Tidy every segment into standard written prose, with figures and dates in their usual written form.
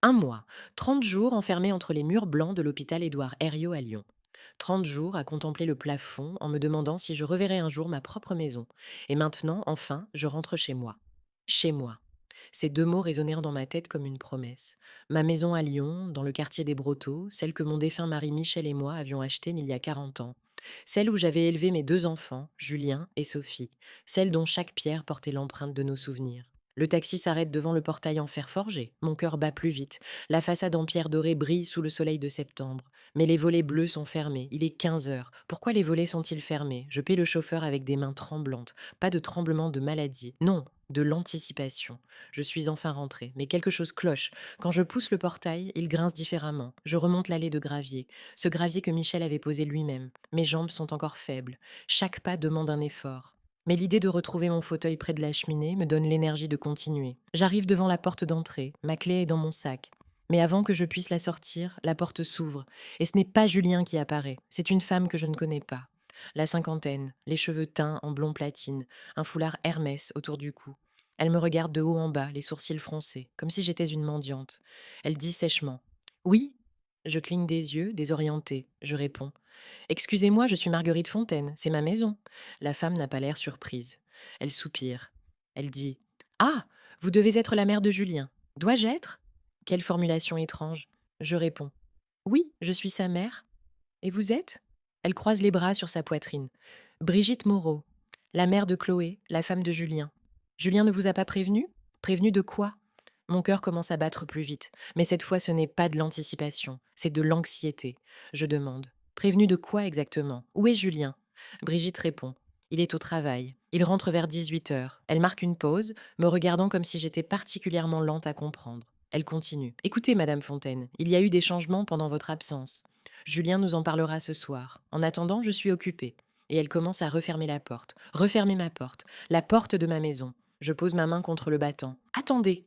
Un mois, 30 jours enfermés entre les murs blancs de l'hôpital Édouard Herriot à Lyon. 30 jours à contempler le plafond en me demandant si je reverrais un jour ma propre maison. Et maintenant, enfin, je rentre chez moi. Chez moi. Ces deux mots résonnèrent dans ma tête comme une promesse. Ma maison à Lyon, dans le quartier des Brotteaux, celle que mon défunt mari Michel et moi avions achetée il y a 40 ans. Celle où j'avais élevé mes deux enfants, Julien et Sophie. Celle dont chaque pierre portait l'empreinte de nos souvenirs. Le taxi s'arrête devant le portail en fer forgé. Mon cœur bat plus vite. La façade en pierre dorée brille sous le soleil de septembre. Mais les volets bleus sont fermés. Il est 15 heures. Pourquoi les volets sont-ils fermés? Je paie le chauffeur avec des mains tremblantes. Pas de tremblement de maladie. Non, de l'anticipation. Je suis enfin rentrée. Mais quelque chose cloche. Quand je pousse le portail, il grince différemment. Je remonte l'allée de gravier. Ce gravier que Michel avait posé lui-même. Mes jambes sont encore faibles. Chaque pas demande un effort. Mais l'idée de retrouver mon fauteuil près de la cheminée me donne l'énergie de continuer. J'arrive devant la porte d'entrée. Ma clé est dans mon sac. Mais avant que je puisse la sortir, la porte s'ouvre. Et ce n'est pas Julien qui apparaît. C'est une femme que je ne connais pas. La cinquantaine, les cheveux teints en blond platine, un foulard Hermès autour du cou. Elle me regarde de haut en bas, les sourcils froncés, comme si j'étais une mendiante. Elle dit sèchement: Oui. Je cligne des yeux, désorientée. Je réponds: Excusez-moi, je suis Marguerite Fontaine, c'est ma maison. La femme n'a pas l'air surprise. Elle soupire. Elle dit: Ah, vous devez être la mère de Julien. Dois-je être? Quelle formulation étrange. Je réponds: Oui, je suis sa mère. Et vous êtes? Elle croise les bras sur sa poitrine. Brigitte Moreau, la mère de Chloé, la femme de Julien. Julien ne vous a pas prévenu? Prévenu de quoi? Mon cœur commence à battre plus vite. Mais cette fois, ce n'est pas de l'anticipation, c'est de l'anxiété. Je demande: Prévenu de quoi exactement? Où est Julien? Brigitte répond: Il est au travail. Il rentre vers 18 heures. Elle marque une pause, me regardant comme si j'étais particulièrement lente à comprendre. Elle continue: Écoutez, Madame Fontaine, il y a eu des changements pendant votre absence. Julien nous en parlera ce soir. En attendant, je suis occupée. Et elle commence à refermer la porte. Refermer ma porte. La porte de ma maison. Je pose ma main contre le battant. Attendez!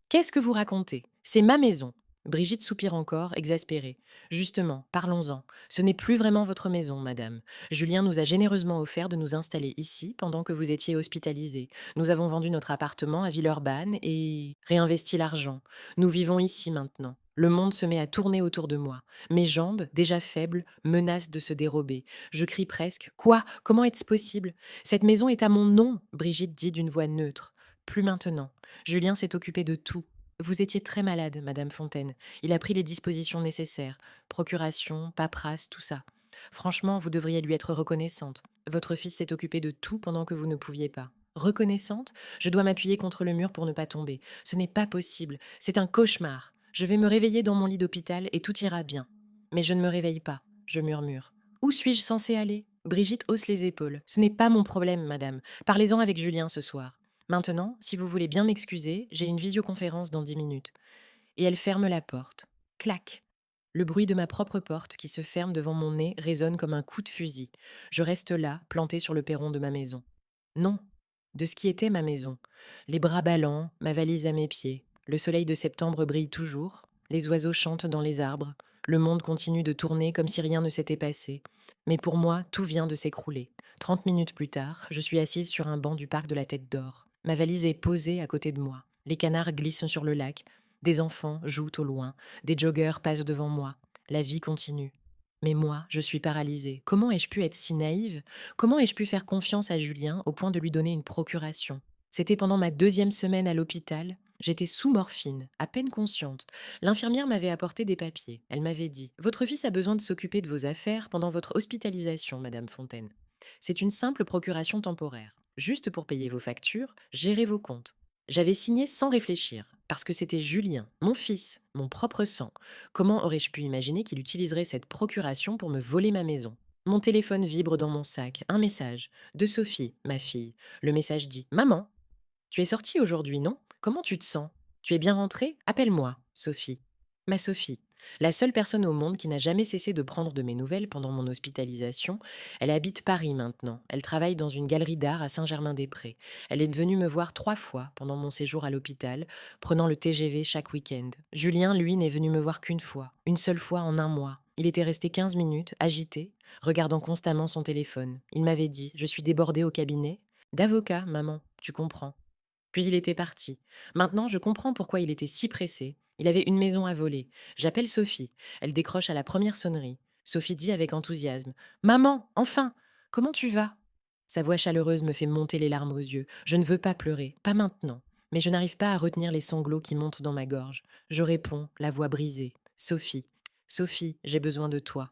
Qu'est-ce que vous racontez? C'est ma maison. Brigitte soupire encore, exaspérée. Justement, parlons-en. Ce n'est plus vraiment votre maison, madame. Julien nous a généreusement offert de nous installer ici pendant que vous étiez hospitalisée. Nous avons vendu notre appartement à Villeurbanne et réinvesti l'argent. Nous vivons ici maintenant. Le monde se met à tourner autour de moi. Mes jambes, déjà faibles, menacent de se dérober. Je crie presque: Quoi? Comment est-ce possible? Cette maison est à mon nom, Brigitte dit d'une voix neutre. Plus maintenant. Julien s'est occupé de tout. Vous étiez très malade, Madame Fontaine. Il a pris les dispositions nécessaires. Procuration, paperasse, tout ça. Franchement, vous devriez lui être reconnaissante. Votre fils s'est occupé de tout pendant que vous ne pouviez pas. Reconnaissante? Je dois m'appuyer contre le mur pour ne pas tomber. Ce n'est pas possible. C'est un cauchemar. Je vais me réveiller dans mon lit d'hôpital et tout ira bien. Mais je ne me réveille pas. Je murmure. Où suis-je censée aller? Brigitte hausse les épaules. Ce n'est pas mon problème, madame. Parlez-en avec Julien ce soir. Maintenant, si vous voulez bien m'excuser, j'ai une visioconférence dans 10 minutes. Et elle ferme la porte. Clac. Le bruit de ma propre porte qui se ferme devant mon nez résonne comme un coup de fusil. Je reste là, planté sur le perron de ma maison. Non, de ce qui était ma maison. Les bras ballants, ma valise à mes pieds. Le soleil de septembre brille toujours. Les oiseaux chantent dans les arbres. Le monde continue de tourner comme si rien ne s'était passé. Mais pour moi, tout vient de s'écrouler. 30 minutes plus tard, je suis assise sur un banc du parc de la Tête d'Or. Ma valise est posée à côté de moi. Les canards glissent sur le lac. Des enfants jouent au loin. Des joggeurs passent devant moi. La vie continue. Mais moi, je suis paralysée. Comment ai-je pu être si naïve? Comment ai-je pu faire confiance à Julien au point de lui donner une procuration? C'était pendant ma deuxième semaine à l'hôpital. J'étais sous morphine, à peine consciente. L'infirmière m'avait apporté des papiers. Elle m'avait dit: Votre fils a besoin de s'occuper de vos affaires pendant votre hospitalisation, Madame Fontaine. C'est une simple procuration temporaire. Juste pour payer vos factures, gérer vos comptes. J'avais signé sans réfléchir, parce que c'était Julien, mon fils, mon propre sang. Comment aurais-je pu imaginer qu'il utiliserait cette procuration pour me voler ma maison? Mon téléphone vibre dans mon sac. Un message. De Sophie, ma fille. Le message dit: Maman, tu es sortie aujourd'hui, non? Comment tu te sens? Tu es bien rentrée? Appelle-moi, Sophie. Ma Sophie. La seule personne au monde qui n'a jamais cessé de prendre de mes nouvelles pendant mon hospitalisation. Elle habite Paris maintenant. Elle travaille dans une galerie d'art à Saint-Germain-des-Prés. Elle est venue me voir 3 fois pendant mon séjour à l'hôpital, prenant le TGV chaque week-end. Julien, lui, n'est venu me voir qu'une fois. Une seule fois en un mois. Il était resté 15 minutes, agité, regardant constamment son téléphone. Il m'avait dit: Je suis débordée au cabinet. D'avocat, maman, tu comprends. Puis il était parti. Maintenant, je comprends pourquoi il était si pressé. Il avait une maison à voler. J'appelle Sophie. Elle décroche à la première sonnerie. Sophie dit avec enthousiasme: Maman, enfin! Comment tu vas? Sa voix chaleureuse me fait monter les larmes aux yeux. Je ne veux pas pleurer, pas maintenant. Mais je n'arrive pas à retenir les sanglots qui montent dans ma gorge. Je réponds, la voix brisée: Sophie, Sophie, j'ai besoin de toi.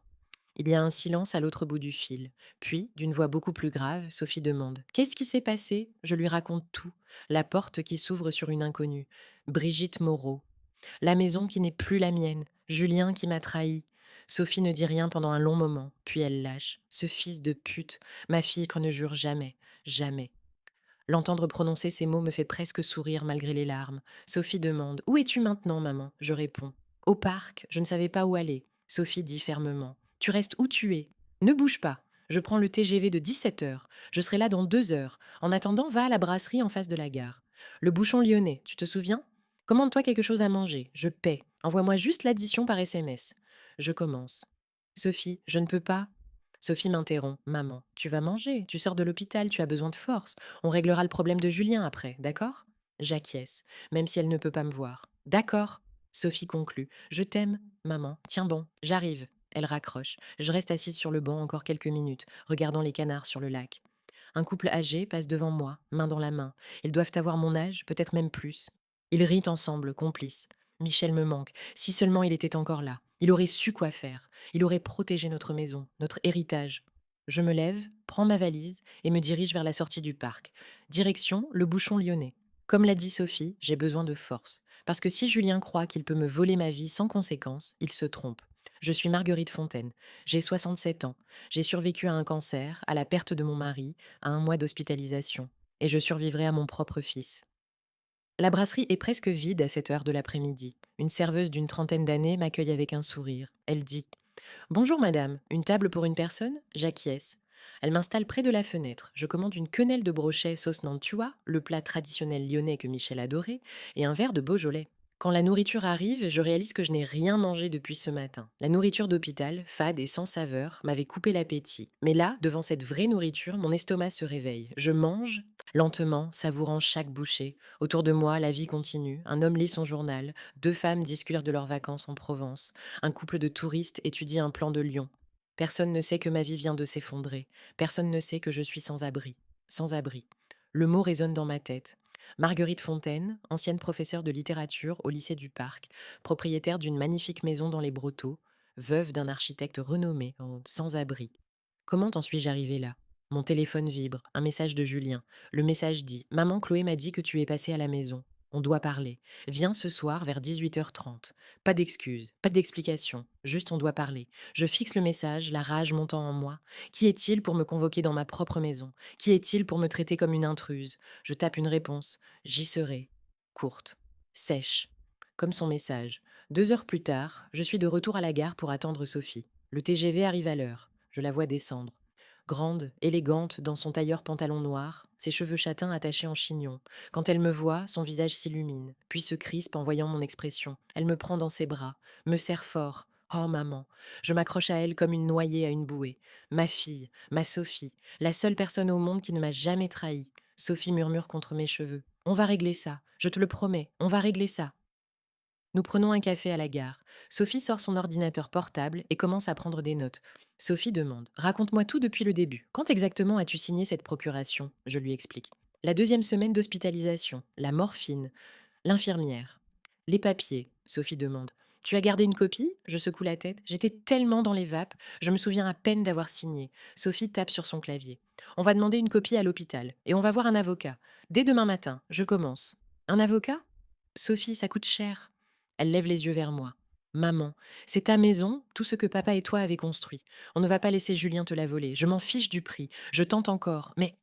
Il y a un silence à l'autre bout du fil. Puis, d'une voix beaucoup plus grave, Sophie demande: Qu'est-ce qui s'est passé? Je lui raconte tout. La porte qui s'ouvre sur une inconnue. Brigitte Moreau. La maison qui n'est plus la mienne. Julien qui m'a trahi. Sophie ne dit rien pendant un long moment, puis elle lâche. Ce fils de pute. Ma fille qu'on ne jure jamais. Jamais. L'entendre prononcer ces mots me fait presque sourire malgré les larmes. Sophie demande: Où es-tu maintenant, maman? Je réponds: Au parc, je ne savais pas où aller. Sophie dit fermement: Tu restes où tu es. Ne bouge pas. Je prends le TGV de 17 heures. Je serai là dans 2 heures. En attendant, va à la brasserie en face de la gare. Le bouchon lyonnais, tu te souviens? Commande-toi quelque chose à manger. Je paie. Envoie-moi juste l'addition par SMS. Je commence. Sophie, je ne peux pas. Sophie m'interrompt. Maman, tu vas manger. Tu sors de l'hôpital, tu as besoin de force. On réglera le problème de Julien après, d'accord? J'acquiesce, même si elle ne peut pas me voir. D'accord. Sophie conclut. Je t'aime, maman. Tiens bon, j'arrive. Elle raccroche. Je reste assise sur le banc encore quelques minutes, regardant les canards sur le lac. Un couple âgé passe devant moi, main dans la main. Ils doivent avoir mon âge, peut-être même plus. Ils rient ensemble, complices. Michel me manque. Si seulement il était encore là. Il aurait su quoi faire. Il aurait protégé notre maison, notre héritage. Je me lève, prends ma valise et me dirige vers la sortie du parc. Direction le bouchon lyonnais. Comme l'a dit Sophie, j'ai besoin de force. Parce que si Julien croit qu'il peut me voler ma vie sans conséquence, il se trompe. Je suis Marguerite Fontaine. J'ai 67 ans. J'ai survécu à un cancer, à la perte de mon mari, à un mois d'hospitalisation. Et je survivrai à mon propre fils. La brasserie est presque vide à cette heure de l'après-midi. Une serveuse d'une trentaine d'années m'accueille avec un sourire. Elle dit: Bonjour madame, une table pour une personne? J'acquiesce. Elle m'installe près de la fenêtre. Je commande une quenelle de brochet sauce Nantua, le plat traditionnel lyonnais que Michel adorait, et un verre de Beaujolais. Quand la nourriture arrive, je réalise que je n'ai rien mangé depuis ce matin. La nourriture d'hôpital, fade et sans saveur, m'avait coupé l'appétit. Mais là, devant cette vraie nourriture, mon estomac se réveille. Je mange, lentement, savourant chaque bouchée. Autour de moi, la vie continue. Un homme lit son journal. 2 femmes discutent de leurs vacances en Provence. Un couple de touristes étudie un plan de Lyon. Personne ne sait que ma vie vient de s'effondrer. Personne ne sait que je suis sans abri. Sans abri. Le mot résonne dans ma tête. Marguerite Fontaine, ancienne professeure de littérature au lycée du Parc, propriétaire d'une magnifique maison dans les Brotteaux, veuve d'un architecte renommé, sans abri. Comment en suis-je arrivée là? Mon téléphone vibre, un message de Julien. Le message dit: Maman, Chloé m'a dit que tu es passée à la maison. On doit parler. Viens ce soir vers 18h30. Pas d'excuses, pas d'explications, juste on doit parler. Je fixe le message, la rage montant en moi. Qui est-il pour me convoquer dans ma propre maison? Qui est-il pour me traiter comme une intruse? Je tape une réponse. J'y serai. Courte. Sèche. Comme son message. 2 heures plus tard, je suis de retour à la gare pour attendre Sophie. Le TGV arrive à l'heure. Je la vois descendre. Grande, élégante, dans son tailleur pantalon noir, ses cheveux châtains attachés en chignon. Quand elle me voit, son visage s'illumine, puis se crispe en voyant mon expression. Elle me prend dans ses bras, me serre fort. Oh maman, je m'accroche à elle comme une noyée à une bouée. Ma fille, ma Sophie, la seule personne au monde qui ne m'a jamais trahie. Sophie murmure contre mes cheveux. On va régler ça, je te le promets, on va régler ça. Nous prenons un café à la gare. Sophie sort son ordinateur portable et commence à prendre des notes. Sophie demande: Raconte-moi tout depuis le début. Quand exactement as-tu signé cette procuration? Je lui explique. La 2e semaine d'hospitalisation, la morphine, l'infirmière. Les papiers, Sophie demande. Tu as gardé une copie? Je secoue la tête. J'étais tellement dans les vapes, je me souviens à peine d'avoir signé. Sophie tape sur son clavier. On va demander une copie à l'hôpital et on va voir un avocat. Dès demain matin, je commence. Un avocat? Sophie, ça coûte cher. Elle lève les yeux vers moi. Maman, c'est ta maison, tout ce que papa et toi avez construit. On ne va pas laisser Julien te la voler. Je m'en fiche du prix. Je tente encore. Mais...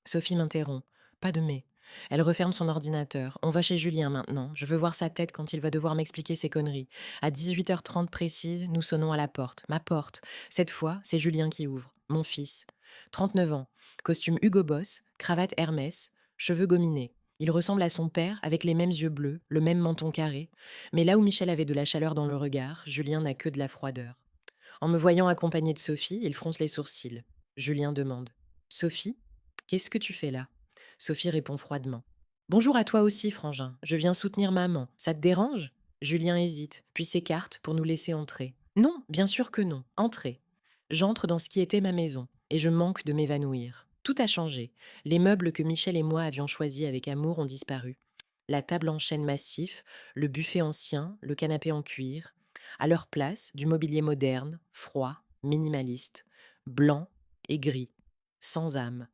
Sophie m'interrompt. Pas de mais. Elle referme son ordinateur. On va chez Julien maintenant. Je veux voir sa tête quand il va devoir m'expliquer ses conneries. À 18h30 précise, nous sonnons à la porte. Ma porte. Cette fois, c'est Julien qui ouvre. Mon fils. 39 ans. Costume Hugo Boss, cravate Hermès, cheveux gominés. Il ressemble à son père avec les mêmes yeux bleus, le même menton carré. Mais là où Michel avait de la chaleur dans le regard, Julien n'a que de la froideur. En me voyant accompagné de Sophie, il fronce les sourcils. Julien demande: Sophie, qu'est-ce que tu fais là? Sophie répond froidement: Bonjour à toi aussi, frangin. Je viens soutenir maman. Ça te dérange? Julien hésite, puis s'écarte pour nous laisser entrer. Non, bien sûr que non. Entrez. J'entre dans ce qui était ma maison, et je manque de m'évanouir. Tout a changé. Les meubles que Michel et moi avions choisis avec amour ont disparu. La table en chêne massif, le buffet ancien, le canapé en cuir. À leur place, du mobilier moderne, froid, minimaliste, blanc et gris, sans âme.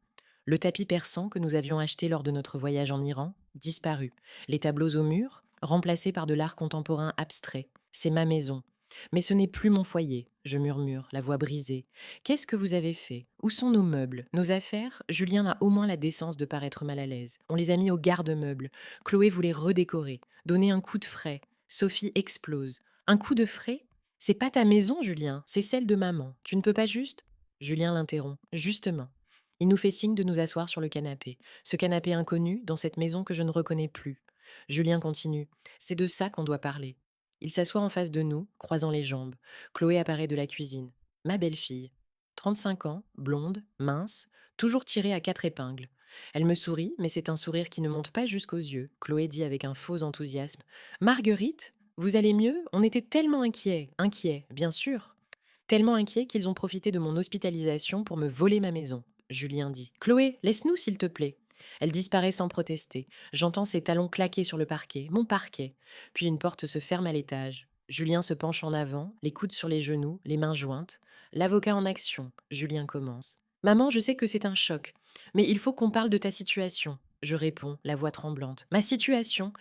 Le tapis persan que nous avions acheté lors de notre voyage en Iran, disparu. Les tableaux au mur, remplacés par de l'art contemporain abstrait. C'est ma maison. Mais ce n'est plus mon foyer, je murmure, la voix brisée. Qu'est-ce que vous avez fait? Où sont nos meubles? Nos affaires? Julien a au moins la décence de paraître mal à l'aise. On les a mis au garde-meubles. Chloé voulait redécorer, donner un coup de frais. Sophie explose. Un coup de frais? C'est pas ta maison, Julien, c'est celle de maman. Tu ne peux pas juste? Julien l'interrompt. Justement. Il nous fait signe de nous asseoir sur le canapé. Ce canapé inconnu dans cette maison que je ne reconnais plus. Julien continue. C'est de ça qu'on doit parler. Il s'assoit en face de nous, croisant les jambes. Chloé apparaît de la cuisine. Ma belle-fille. 35 ans, blonde, mince, toujours tirée à 4 épingles. Elle me sourit, mais c'est un sourire qui ne monte pas jusqu'aux yeux. Chloé dit avec un faux enthousiasme. Marguerite, vous allez mieux? On était tellement inquiets, bien sûr. Tellement inquiets qu'ils ont profité de mon hospitalisation pour me voler ma maison. Julien dit. Chloé, laisse-nous s'il te plaît. Elle disparaît sans protester. J'entends ses talons claquer sur le parquet, mon parquet. Puis une porte se ferme à l'étage. Julien se penche en avant, les coudes sur les genoux, les mains jointes. L'avocat en action. Julien commence. Maman, je sais que c'est un choc, mais il faut qu'on parle de ta situation. Je réponds, la voix tremblante. Ma situation,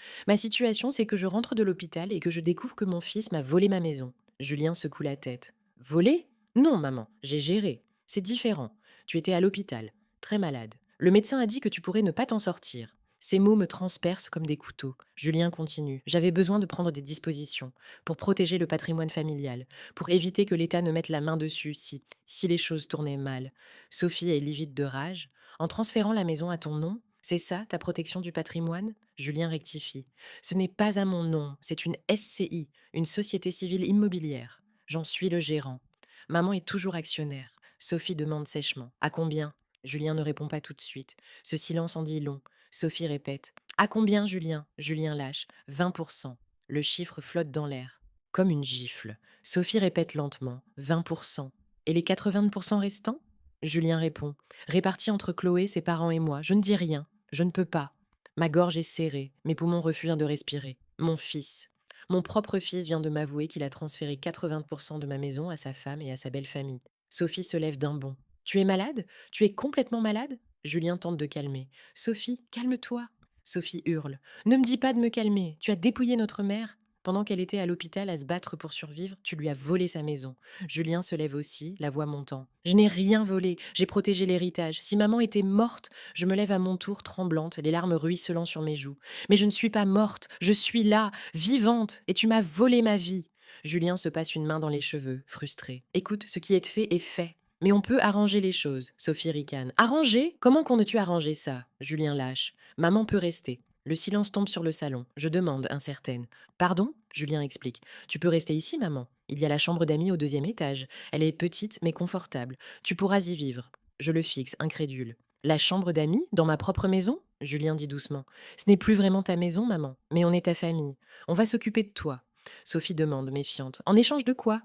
c'est que je rentre de l'hôpital et que je découvre que mon fils m'a volé ma maison. Julien secoue la tête. Volé? Non, maman, j'ai géré. C'est différent. Tu étais à l'hôpital, très malade. Le médecin a dit que tu pourrais ne pas t'en sortir. Ces mots me transpercent comme des couteaux. Julien continue. J'avais besoin de prendre des dispositions pour protéger le patrimoine familial, pour éviter que l'État ne mette la main dessus si les choses tournaient mal. Sophie est livide de rage. En transférant la maison à ton nom, c'est ça ta protection du patrimoine? Julien rectifie. Ce n'est pas à mon nom, c'est une SCI, une société civile immobilière. J'en suis le gérant. Maman est toujours actionnaire. Sophie demande sèchement. À combien? Julien ne répond pas tout de suite. Ce silence en dit long. Sophie répète. À combien, Julien? Julien lâche. 20%. Le chiffre flotte dans l'air. Comme une gifle. Sophie répète lentement. 20%. Et les 80% restants? Julien répond. Répartis entre Chloé, ses parents et moi. Je ne dis rien. Je ne peux pas. Ma gorge est serrée. Mes poumons refusent de respirer. Mon fils. Mon propre fils vient de m'avouer qu'il a transféré 80% de ma maison à sa femme et à sa belle famille. Sophie se lève d'un bond. Tu es malade? Tu es complètement malade? Julien tente de calmer. Sophie, calme-toi. Sophie hurle. Ne me dis pas de me calmer. Tu as dépouillé notre mère. Pendant qu'elle était à l'hôpital à se battre pour survivre, tu lui as volé sa maison. Julien se lève aussi, la voix montant. Je n'ai rien volé, j'ai protégé l'héritage. Si maman était morte, je me lève à mon tour tremblante, les larmes ruisselant sur mes joues. Mais je ne suis pas morte, je suis là, vivante, et tu m'as volé ma vie. Julien se passe une main dans les cheveux, frustré. Écoute, ce qui est fait est fait. Mais on peut arranger les choses, Sophie ricane. Arranger? Comment qu'on ne-tu arranger ça? Julien lâche. Maman peut rester. Le silence tombe sur le salon. Je demande, incertaine. Pardon? Julien explique. Tu peux rester ici, maman. Il y a la chambre d'amis au 2e étage. Elle est petite mais confortable. Tu pourras y vivre. Je le fixe, incrédule. La chambre d'amis? Dans ma propre maison? Julien dit doucement. Ce n'est plus vraiment ta maison, maman, mais on est ta famille. On va s'occuper de toi. Sophie demande, méfiante. En échange de quoi?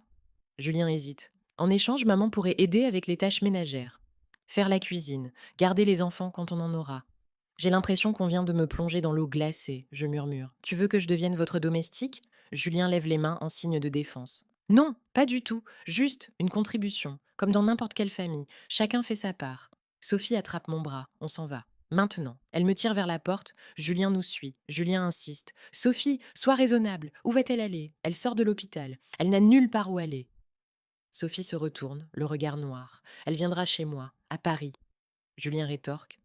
Julien hésite. En échange, maman pourrait aider avec les tâches ménagères. Faire la cuisine, garder les enfants quand on en aura. J'ai l'impression qu'on vient de me plonger dans l'eau glacée, je murmure. Tu veux que je devienne votre domestique? Julien lève les mains en signe de défense. Non, pas du tout. Juste une contribution. Comme dans n'importe quelle famille. Chacun fait sa part. Sophie attrape mon bras. On s'en va. Maintenant. Elle me tire vers la porte. Julien nous suit. Julien insiste. Sophie, sois raisonnable. Où va-t-elle aller? Elle sort de l'hôpital. Elle n'a nulle part où aller. Sophie se retourne, le regard noir. Elle viendra chez moi, à Paris. Julien rétorque.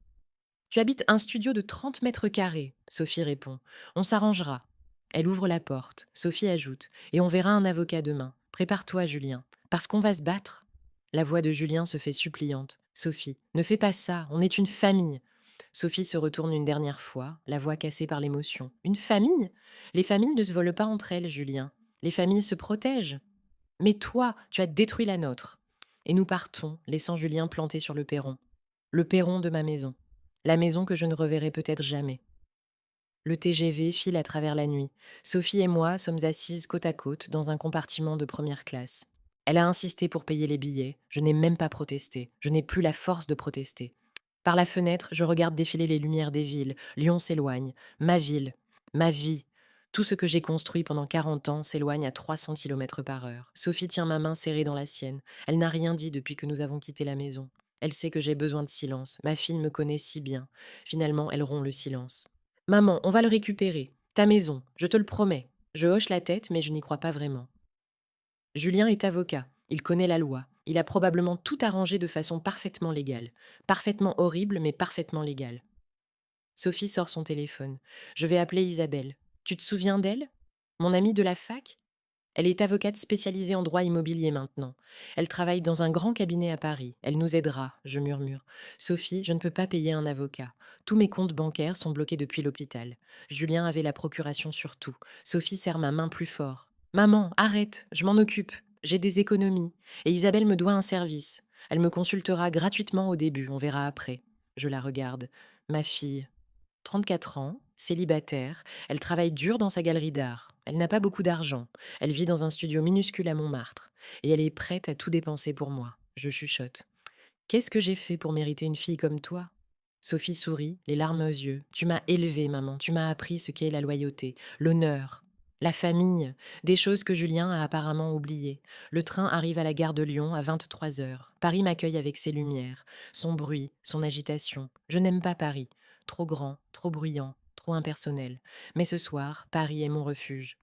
Tu habites un studio de 30 mètres carrés, Sophie répond. On s'arrangera. Elle ouvre la porte. Sophie ajoute. Et on verra un avocat demain. Prépare-toi, Julien. Parce qu'on va se battre. La voix de Julien se fait suppliante. Sophie, ne fais pas ça, on est une famille. Sophie se retourne une dernière fois, la voix cassée par l'émotion. Une famille? Les familles ne se volent pas entre elles, Julien. Les familles se protègent. Mais toi, tu as détruit la nôtre. Et nous partons, laissant Julien planté sur le perron. Le perron de ma maison. La maison que je ne reverrai peut-être jamais. Le TGV file à travers la nuit. Sophie et moi sommes assises côte à côte dans un compartiment de première classe. Elle a insisté pour payer les billets. Je n'ai même pas protesté. Je n'ai plus la force de protester. Par la fenêtre, je regarde défiler les lumières des villes. Lyon s'éloigne. Ma ville. Ma vie. Tout ce que j'ai construit pendant 40 ans s'éloigne à 300 km par heure. Sophie tient ma main serrée dans la sienne. Elle n'a rien dit depuis que nous avons quitté la maison. Elle sait que j'ai besoin de silence. Ma fille me connaît si bien. Finalement, elle rompt le silence. Maman, on va le récupérer. Ta maison, je te le promets. Je hoche la tête, mais je n'y crois pas vraiment. Julien est avocat. Il connaît la loi. Il a probablement tout arrangé de façon parfaitement légale. Parfaitement horrible, mais parfaitement légale. Sophie sort son téléphone. Je vais appeler Isabelle. Tu te souviens d'elle? Mon amie de la fac? Elle est avocate spécialisée en droit immobilier maintenant. Elle travaille dans un grand cabinet à Paris. Elle nous aidera, je murmure. Sophie, je ne peux pas payer un avocat. Tous mes comptes bancaires sont bloqués depuis l'hôpital. Julien avait la procuration sur tout. Sophie serre ma main plus fort. Maman, arrête, je m'en occupe. J'ai des économies. Et Isabelle me doit un service. Elle me consultera gratuitement au début, on verra après. Je la regarde. Ma fille, 34 ans, célibataire, elle travaille dur dans sa galerie d'art. Elle n'a pas beaucoup d'argent. Elle vit dans un studio minuscule à Montmartre. Et elle est prête à tout dépenser pour moi. Je chuchote. Qu'est-ce que j'ai fait pour mériter une fille comme toi? Sophie sourit, les larmes aux yeux. Tu m'as élevée, maman. Tu m'as appris ce qu'est la loyauté, l'honneur, la famille, des choses que Julien a apparemment oubliées. Le train arrive à la gare de Lyon à 23 heures. Paris m'accueille avec ses lumières, son bruit, son agitation. Je n'aime pas Paris. Trop grand, trop bruyant, trop impersonnel. Mais ce soir, Paris est mon refuge.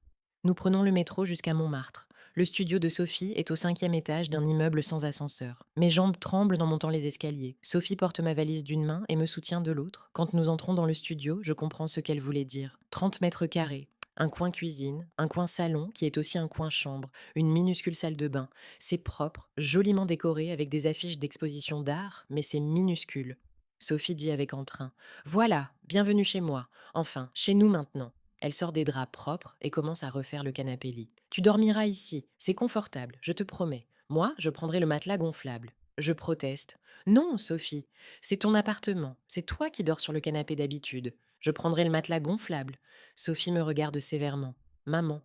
Nous prenons le métro jusqu'à Montmartre. Le studio de Sophie est au 5e étage d'un immeuble sans ascenseur. Mes jambes tremblent en montant les escaliers. Sophie porte ma valise d'une main et me soutient de l'autre. Quand nous entrons dans le studio, je comprends ce qu'elle voulait dire. 30 mètres carrés. Un coin cuisine, un coin salon qui est aussi un coin chambre, une minuscule salle de bain. C'est propre, joliment décoré avec des affiches d'exposition d'art, mais c'est minuscule. Sophie dit avec entrain. Voilà, bienvenue chez moi. Enfin, chez nous maintenant. Elle sort des draps propres et commence à refaire le canapé-lit. Tu dormiras ici, c'est confortable, je te promets. Moi, je prendrai le matelas gonflable. Je proteste. Non, Sophie, c'est ton appartement, c'est toi qui dors sur le canapé d'habitude. Je prendrai le matelas gonflable. Sophie me regarde sévèrement. Maman,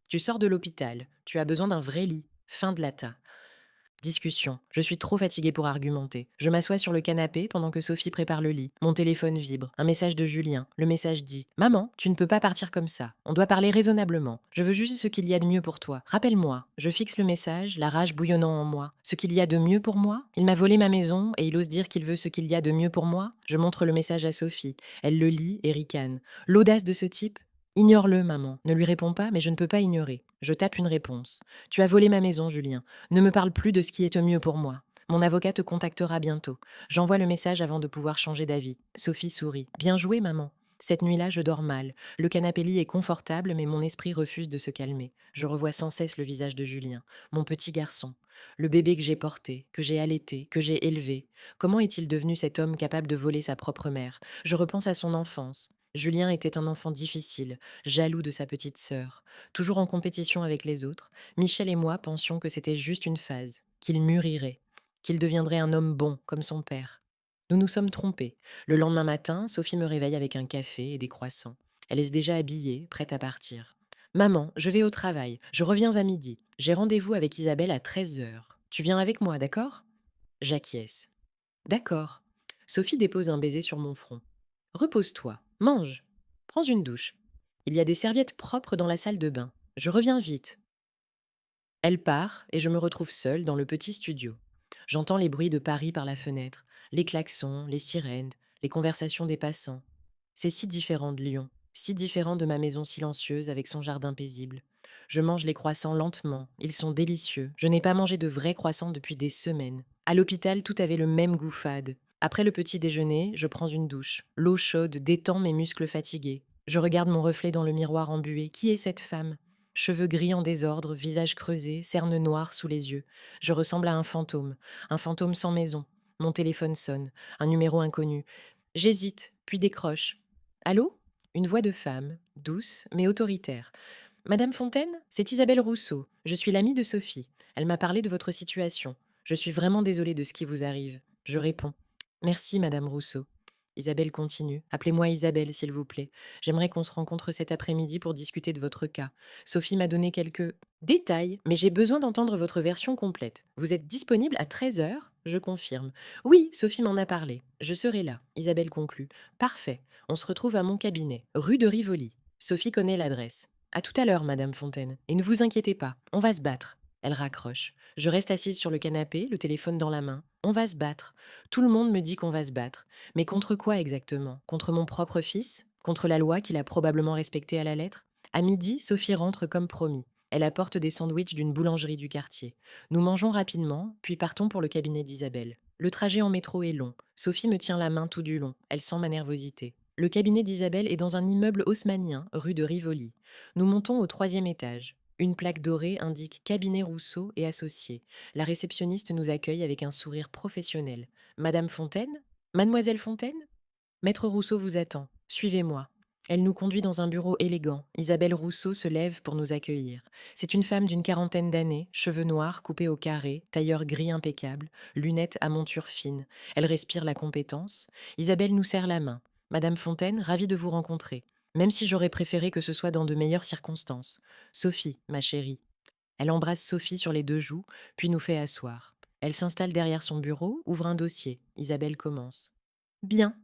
tu sors de l'hôpital, tu as besoin d'un vrai lit. Fin de latin. Discussion. Je suis trop fatiguée pour argumenter. Je m'assois sur le canapé pendant que Sophie prépare le lit. Mon téléphone vibre. Un message de Julien. Le message dit: Maman, tu ne peux pas partir comme ça. On doit parler raisonnablement. Je veux juste ce qu'il y a de mieux pour toi. Rappelle-moi. Je fixe le message, la rage bouillonnant en moi. Ce qu'il y a de mieux pour moi? Il m'a volé ma maison et il ose dire qu'il veut ce qu'il y a de mieux pour moi? Je montre le message à Sophie. Elle le lit et ricane. L'audace de ce type? Ignore-le, maman. Ne lui réponds pas, mais je ne peux pas ignorer. Je tape une réponse. Tu as volé ma maison, Julien. Ne me parle plus de ce qui est au mieux pour moi. Mon avocat te contactera bientôt. J'envoie le message avant de pouvoir changer d'avis. Sophie sourit. Bien joué, maman. Cette nuit-là, je dors mal. Le canapé-lit est confortable, mais mon esprit refuse de se calmer. Je revois sans cesse le visage de Julien, mon petit garçon. Le bébé que j'ai porté, que j'ai allaité, que j'ai élevé. Comment est-il devenu cet homme capable de voler sa propre mère? Je repense à son enfance. Julien était un enfant difficile, jaloux de sa petite sœur, toujours en compétition avec les autres. Michel et moi pensions que c'était juste une phase, qu'il mûrirait, qu'il deviendrait un homme bon comme son père. Nous nous sommes trompés. Le lendemain matin, Sophie me réveille avec un café et des croissants. Elle est déjà habillée, prête à partir. Maman, je vais au travail. Je reviens à midi. J'ai rendez-vous avec Isabelle à 13 heures. Tu viens avec moi, d'accord? J'acquiesce. D'accord. Sophie dépose un baiser sur mon front. Repose-toi, mange. Prends une douche. Il y a des serviettes propres dans la salle de bain. Je reviens vite. Elle part et je me retrouve seule dans le petit studio. J'entends les bruits de Paris par la fenêtre, les klaxons, les sirènes, les conversations des passants. C'est si différent de Lyon, si différent de ma maison silencieuse avec son jardin paisible. Je mange les croissants lentement, ils sont délicieux. Je n'ai pas mangé de vrais croissants depuis des semaines. À l'hôpital, tout avait le même goût fade. Après le petit déjeuner, je prends une douche. L'eau chaude détend mes muscles fatigués. Je regarde mon reflet dans le miroir embué. Qui est cette femme? Cheveux gris en désordre, visage creusé, cernes noires sous les yeux. Je ressemble à un fantôme sans maison. Mon téléphone sonne, un numéro inconnu. J'hésite, puis décroche. Allô? Une voix de femme, douce mais autoritaire. Madame Fontaine, c'est Isabelle Rousseau. Je suis l'amie de Sophie. Elle m'a parlé de votre situation. Je suis vraiment désolée de ce qui vous arrive. Je réponds. Merci, Madame Rousseau. Isabelle continue. Appelez-moi Isabelle, s'il vous plaît. J'aimerais qu'on se rencontre cet après-midi pour discuter de votre cas. Sophie m'a donné quelques détails, mais j'ai besoin d'entendre votre version complète. Vous êtes disponible à 13 heures? Je confirme. Oui, Sophie m'en a parlé. Je serai là. Isabelle conclut. Parfait. On se retrouve à mon cabinet, rue de Rivoli. Sophie connaît l'adresse. À tout à l'heure, Madame Fontaine. Et ne vous inquiétez pas, on va se battre. Elle raccroche. Je reste assise sur le canapé, le téléphone dans la main. On va se battre. Tout le monde me dit qu'on va se battre. Mais contre quoi exactement? Contre mon propre fils? Contre la loi qu'il a probablement respectée à la lettre? À midi, Sophie rentre comme promis. Elle apporte des sandwichs d'une boulangerie du quartier. Nous mangeons rapidement, puis partons pour le cabinet d'Isabelle. Le trajet en métro est long. Sophie me tient la main tout du long. Elle sent ma nervosité. Le cabinet d'Isabelle est dans un immeuble haussmannien, rue de Rivoli. Nous montons au troisième étage. Une plaque dorée indique cabinet Rousseau et associés. La réceptionniste nous accueille avec un sourire professionnel. Madame Fontaine? Mademoiselle Fontaine? Maître Rousseau vous attend. Suivez-moi. Elle nous conduit dans un bureau élégant. Isabelle Rousseau se lève pour nous accueillir. C'est une femme d'une quarantaine d'années, cheveux noirs coupés au carré, tailleur gris impeccable, lunettes à monture fine. Elle respire la compétence. Isabelle nous serre la main. Madame Fontaine, ravie de vous rencontrer. Même si j'aurais préféré que ce soit dans de meilleures circonstances. Sophie, ma chérie. Elle embrasse Sophie sur les deux joues, puis nous fait asseoir. Elle s'installe derrière son bureau, ouvre un dossier. Isabelle commence. Bien.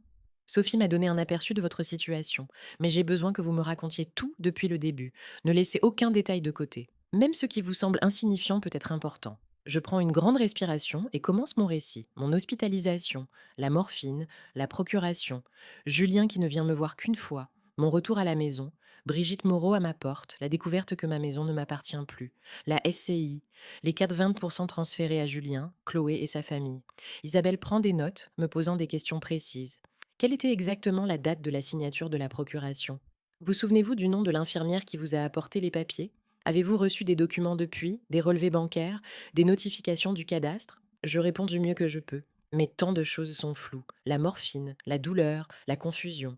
Sophie m'a donné un aperçu de votre situation, mais j'ai besoin que vous me racontiez tout depuis le début. Ne laissez aucun détail de côté. Même ce qui vous semble insignifiant peut être important. Je prends une grande respiration et commence mon récit. Mon hospitalisation, la morphine, la procuration, Julien qui ne vient me voir qu'une fois, mon retour à la maison, Brigitte Moreau à ma porte, la découverte que ma maison ne m'appartient plus, la SCI, les 4,20% transférés à Julien, Chloé et sa famille. Isabelle prend des notes, me posant des questions précises. Quelle était exactement la date de la signature de la procuration? Vous souvenez-vous du nom de l'infirmière qui vous a apporté les papiers? Avez-vous reçu des documents depuis, des relevés bancaires, des notifications du cadastre? Je réponds du mieux que je peux. Mais tant de choses sont floues. La morphine, la douleur, la confusion.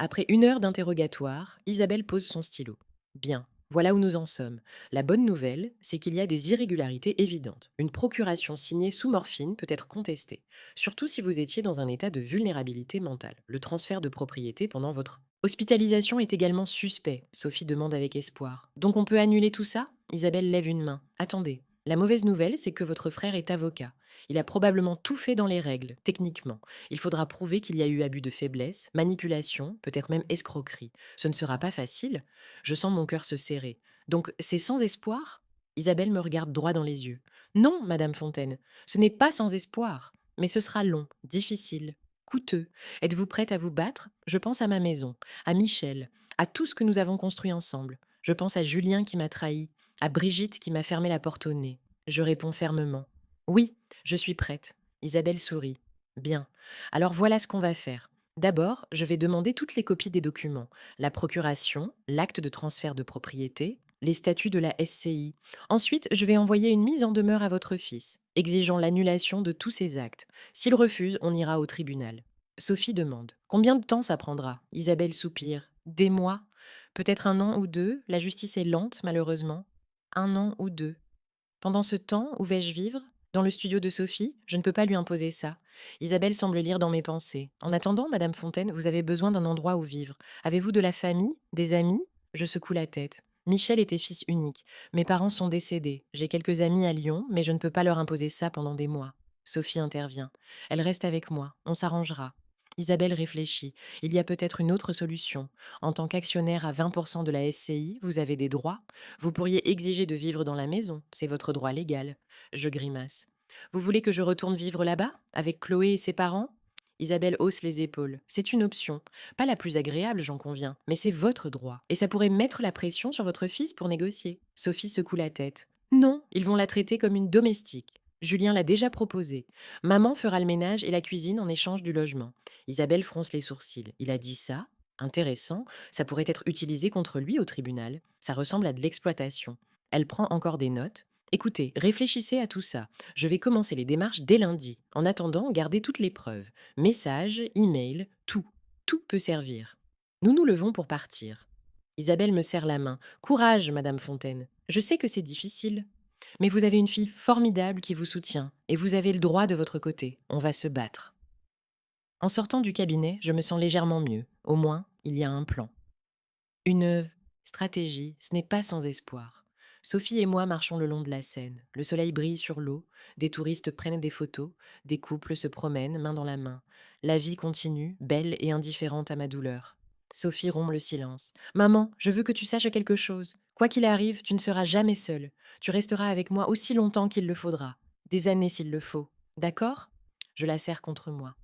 Après 1 heure d'interrogatoire, Isabelle pose son stylo. Bien, voilà où nous en sommes. La bonne nouvelle, c'est qu'il y a des irrégularités évidentes. Une procuration signée sous morphine peut être contestée, surtout si vous étiez dans un état de vulnérabilité mentale. Le transfert de propriété pendant votre hospitalisation est également suspect, Sophie demande avec espoir. Donc on peut annuler tout ça? Isabelle lève une main. Attendez. La mauvaise nouvelle, c'est que votre frère est avocat. Il a probablement tout fait dans les règles, techniquement. Il faudra prouver qu'il y a eu abus de faiblesse, manipulation, peut-être même escroquerie. Ce ne sera pas facile. Je sens mon cœur se serrer. Donc c'est sans espoir? Isabelle me regarde droit dans les yeux. Non, Madame Fontaine, ce n'est pas sans espoir. Mais ce sera long, difficile, coûteux. Êtes-vous prête à vous battre? Je pense à ma maison, à Michel, à tout ce que nous avons construit ensemble. Je pense à Julien qui m'a trahi, à Brigitte qui m'a fermé la porte au nez. Je réponds fermement. Oui, je suis prête. Isabelle sourit. Bien. Alors voilà ce qu'on va faire. D'abord, je vais demander toutes les copies des documents. La procuration, l'acte de transfert de propriété, les statuts de la SCI. Ensuite, je vais envoyer une mise en demeure à votre fils, exigeant l'annulation de tous ces actes. S'il refuse, on ira au tribunal. Sophie demande. Combien de temps ça prendra? Isabelle soupire. Des mois? Peut-être 1 an ou 2. La justice est lente, malheureusement. 1 an ou 2. Pendant ce temps, où vais-je vivre? Dans le studio de Sophie? Je ne peux pas lui imposer ça. Isabelle semble lire dans mes pensées. En attendant, Madame Fontaine, vous avez besoin d'un endroit où vivre. Avez-vous de la famille? Des amis? Je secoue la tête. Michel était fils unique. Mes parents sont décédés. J'ai quelques amis à Lyon, mais je ne peux pas leur imposer ça pendant des mois. Sophie intervient. Elle reste avec moi. On s'arrangera. Isabelle réfléchit. Il y a peut-être une autre solution. En tant qu'actionnaire à 20% de la SCI, vous avez des droits. Vous pourriez exiger de vivre dans la maison, c'est votre droit légal. Je grimace. Vous voulez que je retourne vivre là-bas, avec Chloé et ses parents? Isabelle hausse les épaules. C'est une option. Pas la plus agréable, j'en conviens, mais c'est votre droit. Et ça pourrait mettre la pression sur votre fils pour négocier. Sophie secoue la tête. Non, ils vont la traiter comme une domestique. Julien l'a déjà proposé. Maman fera le ménage et la cuisine en échange du logement. Isabelle fronce les sourcils. Il a dit ça? Intéressant. Ça pourrait être utilisé contre lui au tribunal. Ça ressemble à de l'exploitation. Elle prend encore des notes. Écoutez, réfléchissez à tout ça. Je vais commencer les démarches dès lundi. En attendant, gardez toutes les preuves. Messages, emails, tout. Tout peut servir. Nous nous levons pour partir. Isabelle me serre la main. Courage, Madame Fontaine. Je sais que c'est difficile. Mais vous avez une fille formidable qui vous soutient, et vous avez le droit de votre côté. On va se battre. En sortant du cabinet, je me sens légèrement mieux. Au moins, il y a un plan. Une stratégie, ce n'est pas sans espoir. Sophie et moi marchons le long de la Seine. Le soleil brille sur l'eau, des touristes prennent des photos, des couples se promènent main dans la main. La vie continue, belle et indifférente à ma douleur. Sophie rompt le silence. Maman, je veux que tu saches quelque chose. Quoi qu'il arrive, tu ne seras jamais seule. Tu resteras avec moi aussi longtemps qu'il le faudra. Des années s'il le faut. D'accord? Je la serre contre moi.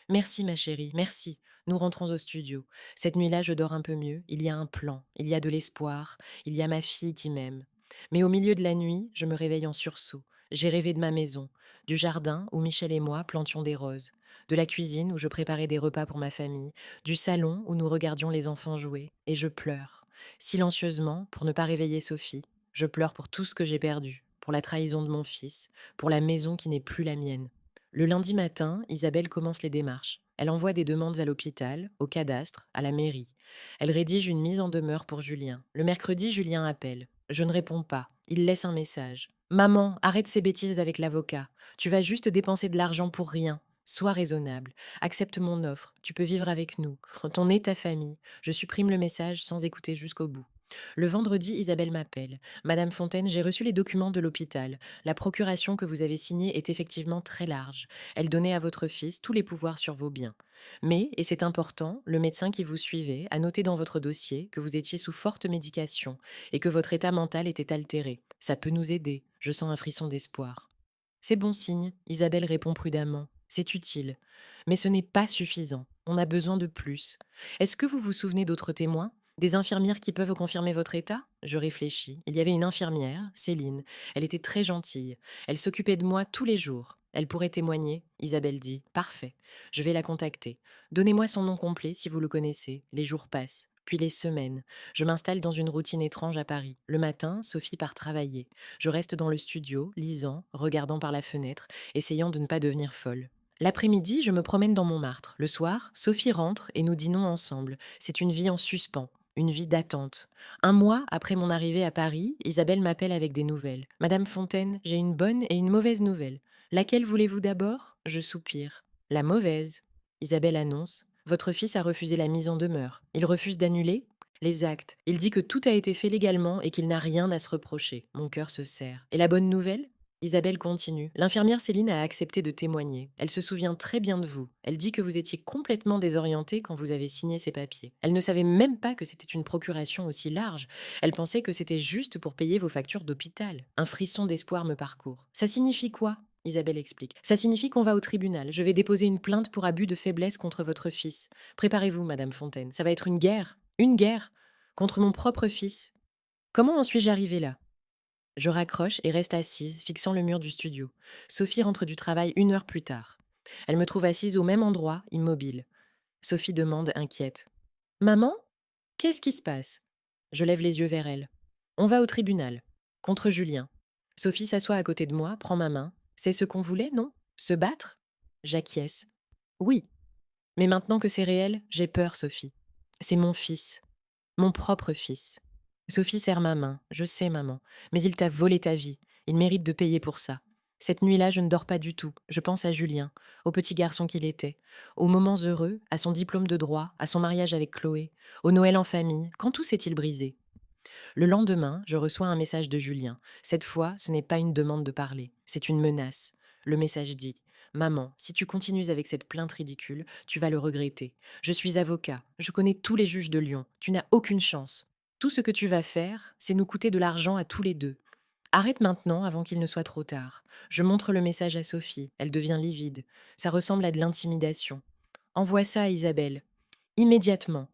Merci ma chérie, merci. Nous rentrons au studio. Cette nuit-là, je dors un peu mieux. Il y a un plan, il y a de l'espoir, il y a ma fille qui m'aime. Mais au milieu de la nuit, je me réveille en sursaut. J'ai rêvé de ma maison, du jardin où Michel et moi plantions des roses, de la cuisine où je préparais des repas pour ma famille, du salon où nous regardions les enfants jouer, et je pleure. Silencieusement, pour ne pas réveiller Sophie, je pleure pour tout ce que j'ai perdu, pour la trahison de mon fils, pour la maison qui n'est plus la mienne. Le lundi matin, Isabelle commence les démarches. Elle envoie des demandes à l'hôpital, au cadastre, à la mairie. Elle rédige une mise en demeure pour Julien. Le mercredi, Julien appelle. Je ne réponds pas. Il laisse un message. Maman, arrête ces bêtises avec l'avocat. Tu vas juste dépenser de l'argent pour rien. Sois raisonnable. Accepte mon offre. Tu peux vivre avec nous. On est ta famille. Je supprime le message sans écouter jusqu'au bout. Le vendredi, Isabelle m'appelle. Madame Fontaine, j'ai reçu les documents de l'hôpital. La procuration que vous avez signée est effectivement très large. Elle donnait à votre fils tous les pouvoirs sur vos biens. Mais, et c'est important, le médecin qui vous suivait a noté dans votre dossier que vous étiez sous forte médication et que votre état mental était altéré. Ça peut nous aider. Je sens un frisson d'espoir. C'est bon signe, Isabelle répond prudemment. C'est utile. Mais ce n'est pas suffisant. On a besoin de plus. Est-ce que vous vous souvenez d'autres témoins? Des infirmières qui peuvent confirmer votre état? Je réfléchis. Il y avait une infirmière, Céline. Elle était très gentille. Elle s'occupait de moi tous les jours. Elle pourrait témoigner. Isabelle dit. Parfait. Je vais la contacter. Donnez-moi son nom complet si vous le connaissez. Les jours passent. Puis les semaines. Je m'installe dans une routine étrange à Paris. Le matin, Sophie part travailler. Je reste dans le studio, lisant, regardant par la fenêtre, essayant de ne pas devenir folle. L'après-midi, je me promène dans Montmartre. Le soir, Sophie rentre et nous dînons ensemble. C'est une vie en suspens, une vie d'attente. Un mois après mon arrivée à Paris, Isabelle m'appelle avec des nouvelles. Madame Fontaine, j'ai une bonne et une mauvaise nouvelle. Laquelle voulez-vous d'abord? Je soupire. La mauvaise. Isabelle annonce. Votre fils a refusé la mise en demeure. Il refuse d'annuler les actes. Il dit que tout a été fait légalement et qu'il n'a rien à se reprocher. Mon cœur se serre. Et la bonne nouvelle? Isabelle continue. L'infirmière Céline a accepté de témoigner. Elle se souvient très bien de vous. Elle dit que vous étiez complètement désorienté quand vous avez signé ces papiers. Elle ne savait même pas que c'était une procuration aussi large. Elle pensait que c'était juste pour payer vos factures d'hôpital. Un frisson d'espoir me parcourt. Ça signifie quoi? Isabelle explique. Ça signifie qu'on va au tribunal. Je vais déposer une plainte pour abus de faiblesse contre votre fils. Préparez-vous, Madame Fontaine. Ça va être une guerre. Une guerre. Contre mon propre fils. Comment en suis-je arrivée là? Je raccroche et reste assise, fixant le mur du studio. Sophie rentre du travail 1 heure plus tard. Elle me trouve assise au même endroit, immobile. Sophie demande, inquiète. Maman? Qu'est-ce qui se passe? Je lève les yeux vers elle. On va au tribunal. Contre Julien. Sophie s'assoit à côté de moi, prend ma main. C'est ce qu'on voulait, non? Se battre? J'acquiesce. Oui. Mais maintenant que c'est réel, j'ai peur, Sophie. C'est mon fils. Mon propre fils. Sophie serre ma main. Je sais, maman. Mais il t'a volé ta vie. Il mérite de payer pour ça. Cette nuit-là, je ne dors pas du tout. Je pense à Julien, au petit garçon qu'il était, aux moments heureux, à son diplôme de droit, à son mariage avec Chloé, au Noël en famille. Quand tout s'est-il brisé? Le lendemain, je reçois un message de Julien. Cette fois, ce n'est pas une demande de parler, c'est une menace. Le message dit: Maman, si tu continues avec cette plainte ridicule, tu vas le regretter. Je suis avocat, je connais tous les juges de Lyon, tu n'as aucune chance. Tout ce que tu vas faire, c'est nous coûter de l'argent à tous les deux. Arrête maintenant avant qu'il ne soit trop tard. Je montre le message à Sophie, elle devient livide. Ça ressemble à de l'intimidation. Envoie ça à Isabelle. Immédiatement.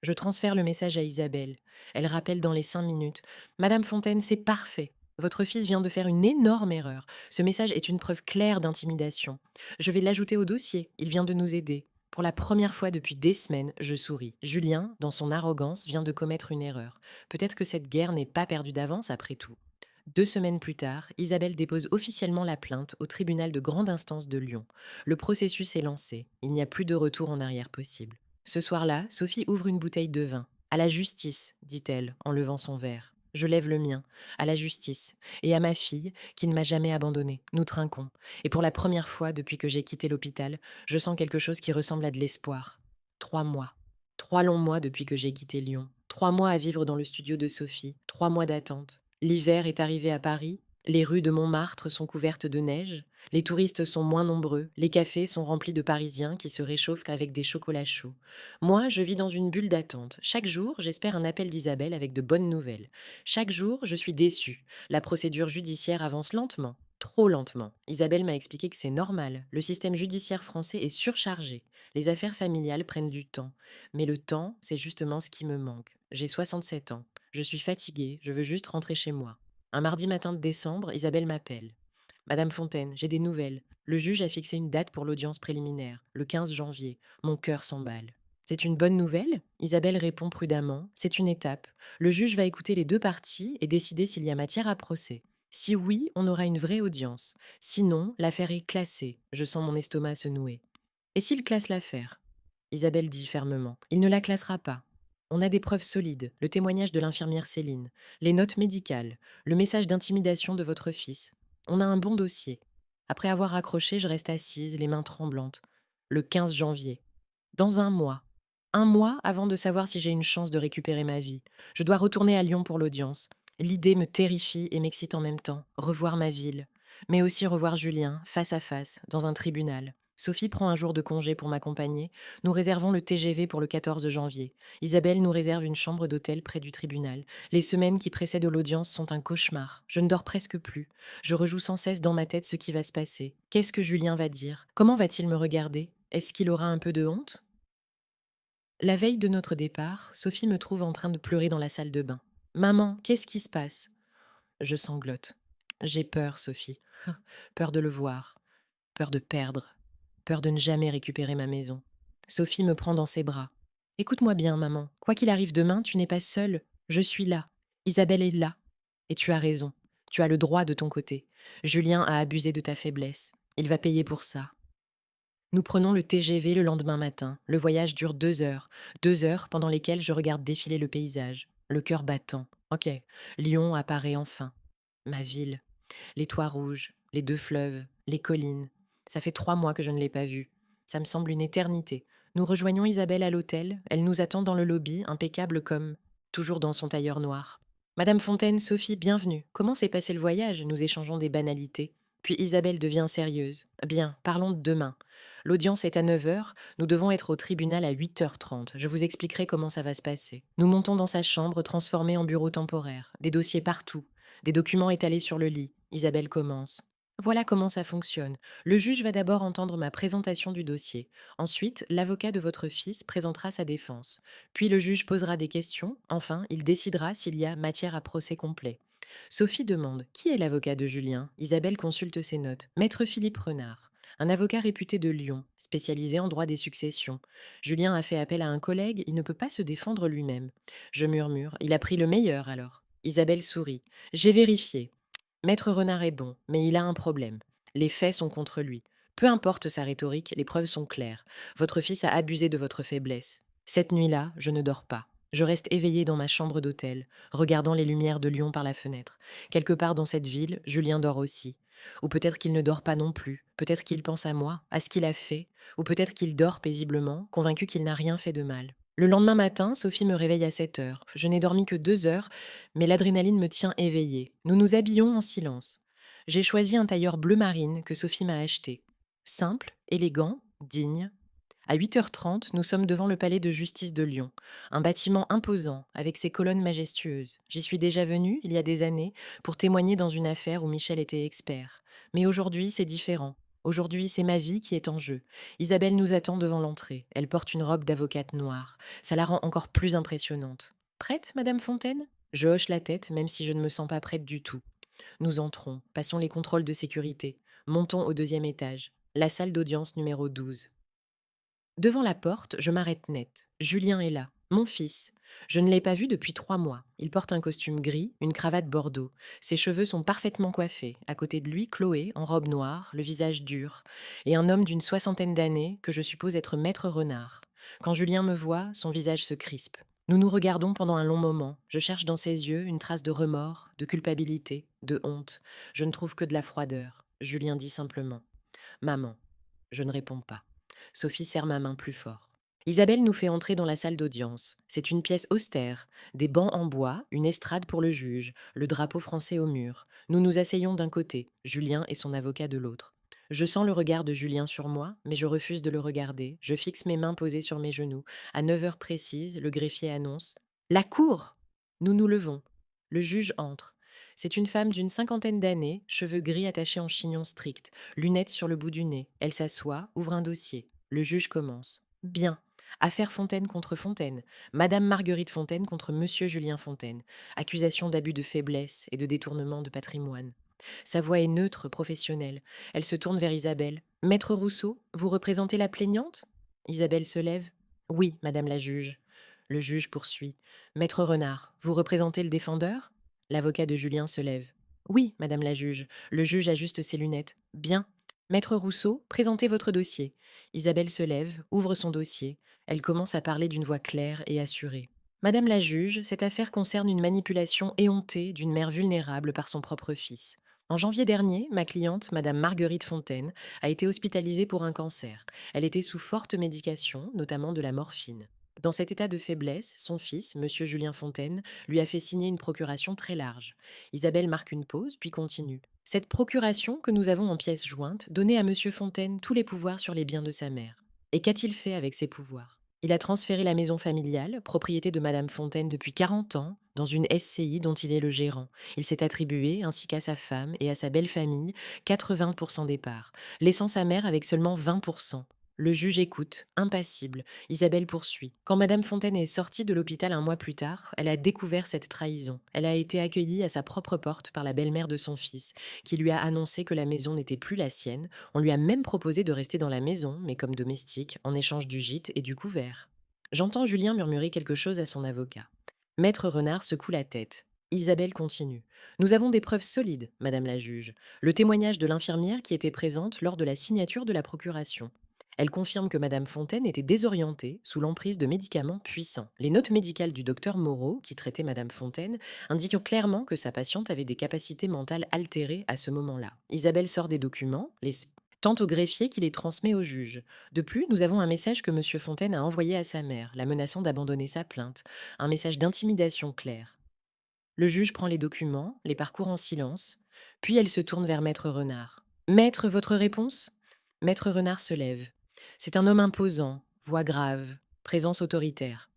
Je transfère le message à Isabelle. Elle rappelle dans les 5 minutes. Madame Fontaine, c'est parfait. Votre fils vient de faire une énorme erreur. Ce message est une preuve claire d'intimidation. Je vais l'ajouter au dossier. Il vient de nous aider. Pour la première fois depuis des semaines, je souris. Julien, dans son arrogance, vient de commettre une erreur. Peut-être que cette guerre n'est pas perdue d'avance après tout. 2 semaines plus tard, Isabelle dépose officiellement la plainte au tribunal de grande instance de Lyon. Le processus est lancé. Il n'y a plus de retour en arrière possible. Ce soir-là, Sophie ouvre une bouteille de vin. À la justice, dit-elle, en levant son verre. Je lève le mien, à la justice, et à ma fille, qui ne m'a jamais abandonnée. Nous trinquons. Et pour la première fois depuis que j'ai quitté l'hôpital, je sens quelque chose qui ressemble à de l'espoir. 3 mois. 3 longs mois depuis que j'ai quitté Lyon. 3 mois à vivre dans le studio de Sophie. 3 mois d'attente. L'hiver est arrivé à Paris. Les rues de Montmartre sont couvertes de neige. Les touristes sont moins nombreux. Les cafés sont remplis de Parisiens qui se réchauffent avec des chocolats chauds. Moi, je vis dans une bulle d'attente. Chaque jour, j'espère un appel d'Isabelle avec de bonnes nouvelles. Chaque jour, je suis déçue. La procédure judiciaire avance lentement. Trop lentement. Isabelle m'a expliqué que c'est normal. Le système judiciaire français est surchargé. Les affaires familiales prennent du temps. Mais le temps, c'est justement ce qui me manque. J'ai 67 ans. Je suis fatiguée. Je veux juste rentrer chez moi. Un mardi matin de décembre, Isabelle m'appelle. Madame Fontaine, j'ai des nouvelles. Le juge a fixé une date pour l'audience préliminaire, le 15 janvier. Mon cœur s'emballe. C'est une bonne nouvelle? Isabelle répond prudemment. C'est une étape. Le juge va écouter les deux parties et décider s'il y a matière à procès. Si oui, on aura une vraie audience. Sinon, l'affaire est classée. Je sens mon estomac se nouer. Et s'il classe l'affaire? Isabelle dit fermement. Il ne la classera pas. On a des preuves solides, le témoignage de l'infirmière Céline, les notes médicales, le message d'intimidation de votre fils. On a un bon dossier. Après avoir raccroché, je reste assise, les mains tremblantes. Le 15 janvier. Dans un mois. Un mois avant de savoir si j'ai une chance de récupérer ma vie. Je dois retourner à Lyon pour l'audience. L'idée me terrifie et m'excite en même temps. Revoir ma ville. Mais aussi revoir Julien, face à face, dans un tribunal. Sophie prend un jour de congé pour m'accompagner. Nous réservons le TGV pour le 14 janvier. Isabelle nous réserve une chambre d'hôtel près du tribunal. Les semaines qui précèdent l'audience sont un cauchemar. Je ne dors presque plus. Je rejoue sans cesse dans ma tête ce qui va se passer. Qu'est-ce que Julien va dire? Comment va-t-il me regarder? Est-ce qu'il aura un peu de honte? La veille de notre départ, Sophie me trouve en train de pleurer dans la salle de bain. Maman, qu'est-ce qui se passe? Je sanglote. J'ai peur, Sophie. Peur de le voir. Peur de perdre. Peur de ne jamais récupérer ma maison. Sophie me prend dans ses bras. Écoute-moi bien, maman. Quoi qu'il arrive demain, tu n'es pas seule. Je suis là. Isabelle est là. Et tu as raison. Tu as le droit de ton côté. Julien a abusé de ta faiblesse. Il va payer pour ça. Nous prenons le TGV le lendemain matin. Le voyage dure 2 heures. 2 heures pendant lesquelles je regarde défiler le paysage. Le cœur battant. Ok, Lyon apparaît enfin. Ma ville. Les toits rouges, les deux fleuves, les collines. Ça fait 3 mois que je ne l'ai pas vue. Ça me semble une éternité. Nous rejoignons Isabelle à l'hôtel. Elle nous attend dans le lobby, impeccable comme toujours dans son tailleur noir. Madame Fontaine, Sophie, bienvenue. Comment s'est passé le voyage? Nous échangeons des banalités. Puis Isabelle devient sérieuse. Bien, parlons de demain. L'audience est à 9 heures. Nous devons être au tribunal à 8h30. Je vous expliquerai comment ça va se passer. Nous montons dans sa chambre transformée en bureau temporaire. Des dossiers partout. Des documents étalés sur le lit. Isabelle commence. Voilà comment ça fonctionne. Le juge va d'abord entendre ma présentation du dossier. Ensuite, l'avocat de votre fils présentera sa défense. Puis le juge posera des questions. Enfin, il décidera s'il y a matière à procès complet. Sophie demande qui est l'avocat de Julien. Isabelle consulte ses notes. Maître Philippe Renard. Un avocat réputé de Lyon, spécialisé en droit des successions. Julien a fait appel à un collègue, il ne peut pas se défendre lui-même. Je murmure, il a pris le meilleur alors. Isabelle sourit. J'ai vérifié. Maître Renard est bon, mais il a un problème. Les faits sont contre lui. Peu importe sa rhétorique, les preuves sont claires. Votre fils a abusé de votre faiblesse. Cette nuit-là, je ne dors pas. Je reste éveillée dans ma chambre d'hôtel, regardant les lumières de Lyon par la fenêtre. Quelque part dans cette ville, Julien dort aussi. Ou peut-être qu'il ne dort pas non plus. Peut-être qu'il pense à moi, à ce qu'il a fait. Ou peut-être qu'il dort paisiblement, convaincu qu'il n'a rien fait de mal. Le lendemain matin, Sophie me réveille à 7 heures. Je n'ai dormi que 2 heures, mais l'adrénaline me tient éveillée. Nous nous habillons en silence. J'ai choisi un tailleur bleu marine que Sophie m'a acheté. Simple, élégant, digne. À 8h30, nous sommes devant le palais de justice de Lyon, un bâtiment imposant avec ses colonnes majestueuses. J'y suis déjà venue, il y a des années, pour témoigner dans une affaire où Michel était expert. Mais aujourd'hui, c'est différent. Aujourd'hui, c'est ma vie qui est en jeu. Isabelle nous attend devant l'entrée. Elle porte une robe d'avocate noire. Ça la rend encore plus impressionnante. Prête, Madame Fontaine? Je hoche la tête, même si je ne me sens pas prête du tout. Nous entrons, passons les contrôles de sécurité, montons au deuxième étage, la salle d'audience numéro 12. Devant la porte, je m'arrête net. Julien est là, mon fils. Je ne l'ai pas vu depuis 3 mois. Il porte un costume gris, une cravate bordeaux. Ses cheveux sont parfaitement coiffés. À côté de lui, Chloé, en robe noire, le visage dur. Et un homme d'une soixantaine d'années, que je suppose être Maître Renard. Quand Julien me voit, son visage se crispe. Nous nous regardons pendant un long moment. Je cherche dans ses yeux une trace de remords, de culpabilité, de honte. Je ne trouve que de la froideur. Julien dit simplement: Maman. Je ne réponds pas. Sophie serre ma main plus fort. Isabelle nous fait entrer dans la salle d'audience. C'est une pièce austère, des bancs en bois, une estrade pour le juge, le drapeau français au mur. Nous nous asseyons d'un côté, Julien et son avocat de l'autre. Je sens le regard de Julien sur moi, mais je refuse de le regarder. Je fixe mes mains posées sur mes genoux. À 9 heures précises, le greffier annonce: La cour. Nous nous levons. Le juge entre. C'est une femme d'une cinquantaine d'années, cheveux gris attachés en chignon strict, lunettes sur le bout du nez. Elle s'assoit, ouvre un dossier. Le juge commence. Bien. Affaire Fontaine contre Fontaine. Madame Marguerite Fontaine contre Monsieur Julien Fontaine. Accusation d'abus de faiblesse et de détournement de patrimoine. Sa voix est neutre, professionnelle. Elle se tourne vers Isabelle. Maître Rousseau, vous représentez la plaignante? Isabelle se lève. Oui, madame la juge. Le juge poursuit. Maître Renard, vous représentez le défendeur? L'avocat de Julien se lève. Oui, madame la juge. Le juge ajuste ses lunettes. Bien. Maître Rousseau, présentez votre dossier. Isabelle se lève, ouvre son dossier. Elle commence à parler d'une voix claire et assurée. Madame la juge, cette affaire concerne une manipulation éhontée d'une mère vulnérable par son propre fils. En janvier dernier, ma cliente, Madame Marguerite Fontaine, a été hospitalisée pour un cancer. Elle était sous forte médication, notamment de la morphine. Dans cet état de faiblesse, son fils, Monsieur Julien Fontaine, lui a fait signer une procuration très large. Isabelle marque une pause, puis continue. Cette procuration, que nous avons en pièces jointes, donnait à Monsieur Fontaine tous les pouvoirs sur les biens de sa mère. Et qu'a-t-il fait avec ces pouvoirs? Il a transféré la maison familiale, propriété de Madame Fontaine depuis 40 ans, dans une SCI dont il est le gérant. Il s'est attribué, ainsi qu'à sa femme et à sa belle famille, 80% des parts, laissant sa mère avec seulement 20%. Le juge écoute, impassible. Isabelle poursuit. Quand Madame Fontaine est sortie de l'hôpital un mois plus tard, elle a découvert cette trahison. Elle a été accueillie à sa propre porte par la belle-mère de son fils, qui lui a annoncé que la maison n'était plus la sienne. On lui a même proposé de rester dans la maison, mais comme domestique, en échange du gîte et du couvert. J'entends Julien murmurer quelque chose à son avocat. Maître Renard secoue la tête. Isabelle continue. Nous avons des preuves solides, madame la juge. Le témoignage de l'infirmière qui était présente lors de la signature de la procuration. Elle confirme que madame Fontaine était désorientée sous l'emprise de médicaments puissants. Les notes médicales du docteur Moreau, qui traitait madame Fontaine, indiquent clairement que sa patiente avait des capacités mentales altérées à ce moment-là. Isabelle sort des documents, les tend au greffier qui les transmet au juge. De plus, nous avons un message que monsieur Fontaine a envoyé à sa mère, la menaçant d'abandonner sa plainte. Un message d'intimidation clair. Le juge prend les documents, les parcourt en silence, puis elle se tourne vers Maître Renard. Maître, votre réponse? Maître Renard se lève. C'est un homme imposant, voix grave, présence autoritaire.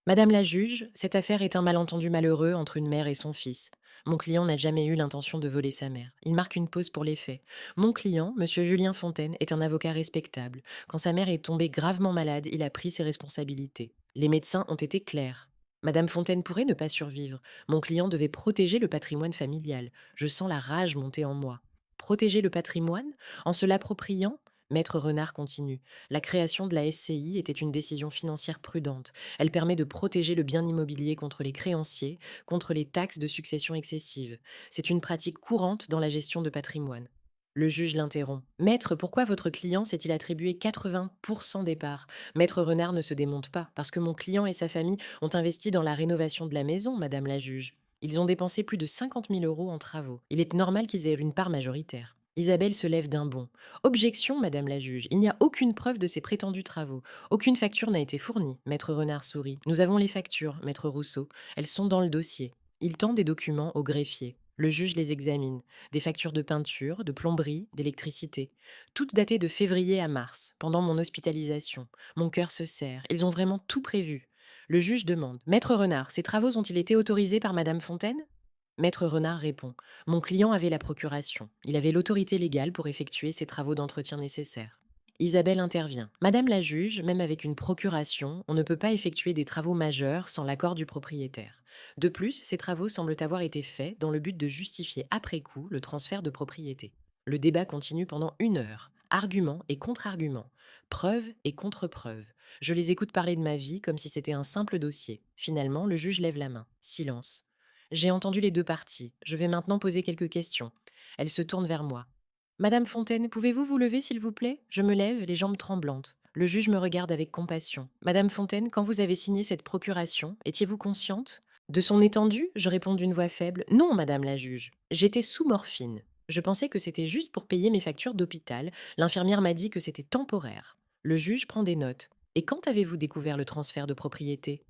Madame la juge, cette affaire est un malentendu malheureux entre une mère et son fils. Mon client n'a jamais eu l'intention de voler sa mère. Il marque une pause pour les faits. Mon client, monsieur Julien Fontaine, est un avocat respectable. Quand sa mère est tombée gravement malade, il a pris ses responsabilités. Les médecins ont été clairs. Madame Fontaine pourrait ne pas survivre. Mon client devait protéger le patrimoine familial. Je sens la rage monter en moi. Protéger le patrimoine? En se l'appropriant? Maître Renard continue. La création de la SCI était une décision financière prudente. Elle permet de protéger le bien immobilier contre les créanciers, contre les taxes de succession excessives. C'est une pratique courante dans la gestion de patrimoine. Le juge l'interrompt. Maître, pourquoi votre client s'est-il attribué 80% des parts? Maître Renard ne se démonte pas, parce que mon client et sa famille ont investi dans la rénovation de la maison, madame la juge. Ils ont dépensé plus de 50 000 euros en travaux. Il est normal qu'ils aient une part majoritaire. Isabelle se lève d'un bond. Objection, madame la juge. Il n'y a aucune preuve de ces prétendus travaux. Aucune facture n'a été fournie. Maître Renard sourit. Nous avons les factures, maître Rousseau. Elles sont dans le dossier. Il tend des documents au greffier. Le juge les examine. Des factures de peinture, de plomberie, d'électricité. Toutes datées de février à mars, pendant mon hospitalisation. Mon cœur se serre. Ils ont vraiment tout prévu. Le juge demande. Maître Renard, ces travaux ont-ils été autorisés par madame Fontaine? Maître Renard répond. Mon client avait la procuration. Il avait l'autorité légale pour effectuer ces travaux d'entretien nécessaires. Isabelle intervient. Madame la juge, même avec une procuration, on ne peut pas effectuer des travaux majeurs sans l'accord du propriétaire. De plus, ces travaux semblent avoir été faits dans le but de justifier après coup le transfert de propriété. Le débat continue pendant 1 heure. Arguments et contre-arguments. Preuves et contre-preuves. Je les écoute parler de ma vie comme si c'était un simple dossier. Finalement, le juge lève la main. Silence. J'ai entendu les deux parties. Je vais maintenant poser quelques questions. Elle se tourne vers moi. Madame Fontaine, pouvez-vous vous lever, s'il vous plaît? Je me lève, les jambes tremblantes. Le juge me regarde avec compassion. Madame Fontaine, quand vous avez signé cette procuration, étiez-vous consciente de son étendue? Je réponds d'une voix faible. Non, madame la juge. J'étais sous morphine. Je pensais que c'était juste pour payer mes factures d'hôpital. L'infirmière m'a dit que c'était temporaire. Le juge prend des notes. Et quand avez-vous découvert le transfert de propriété?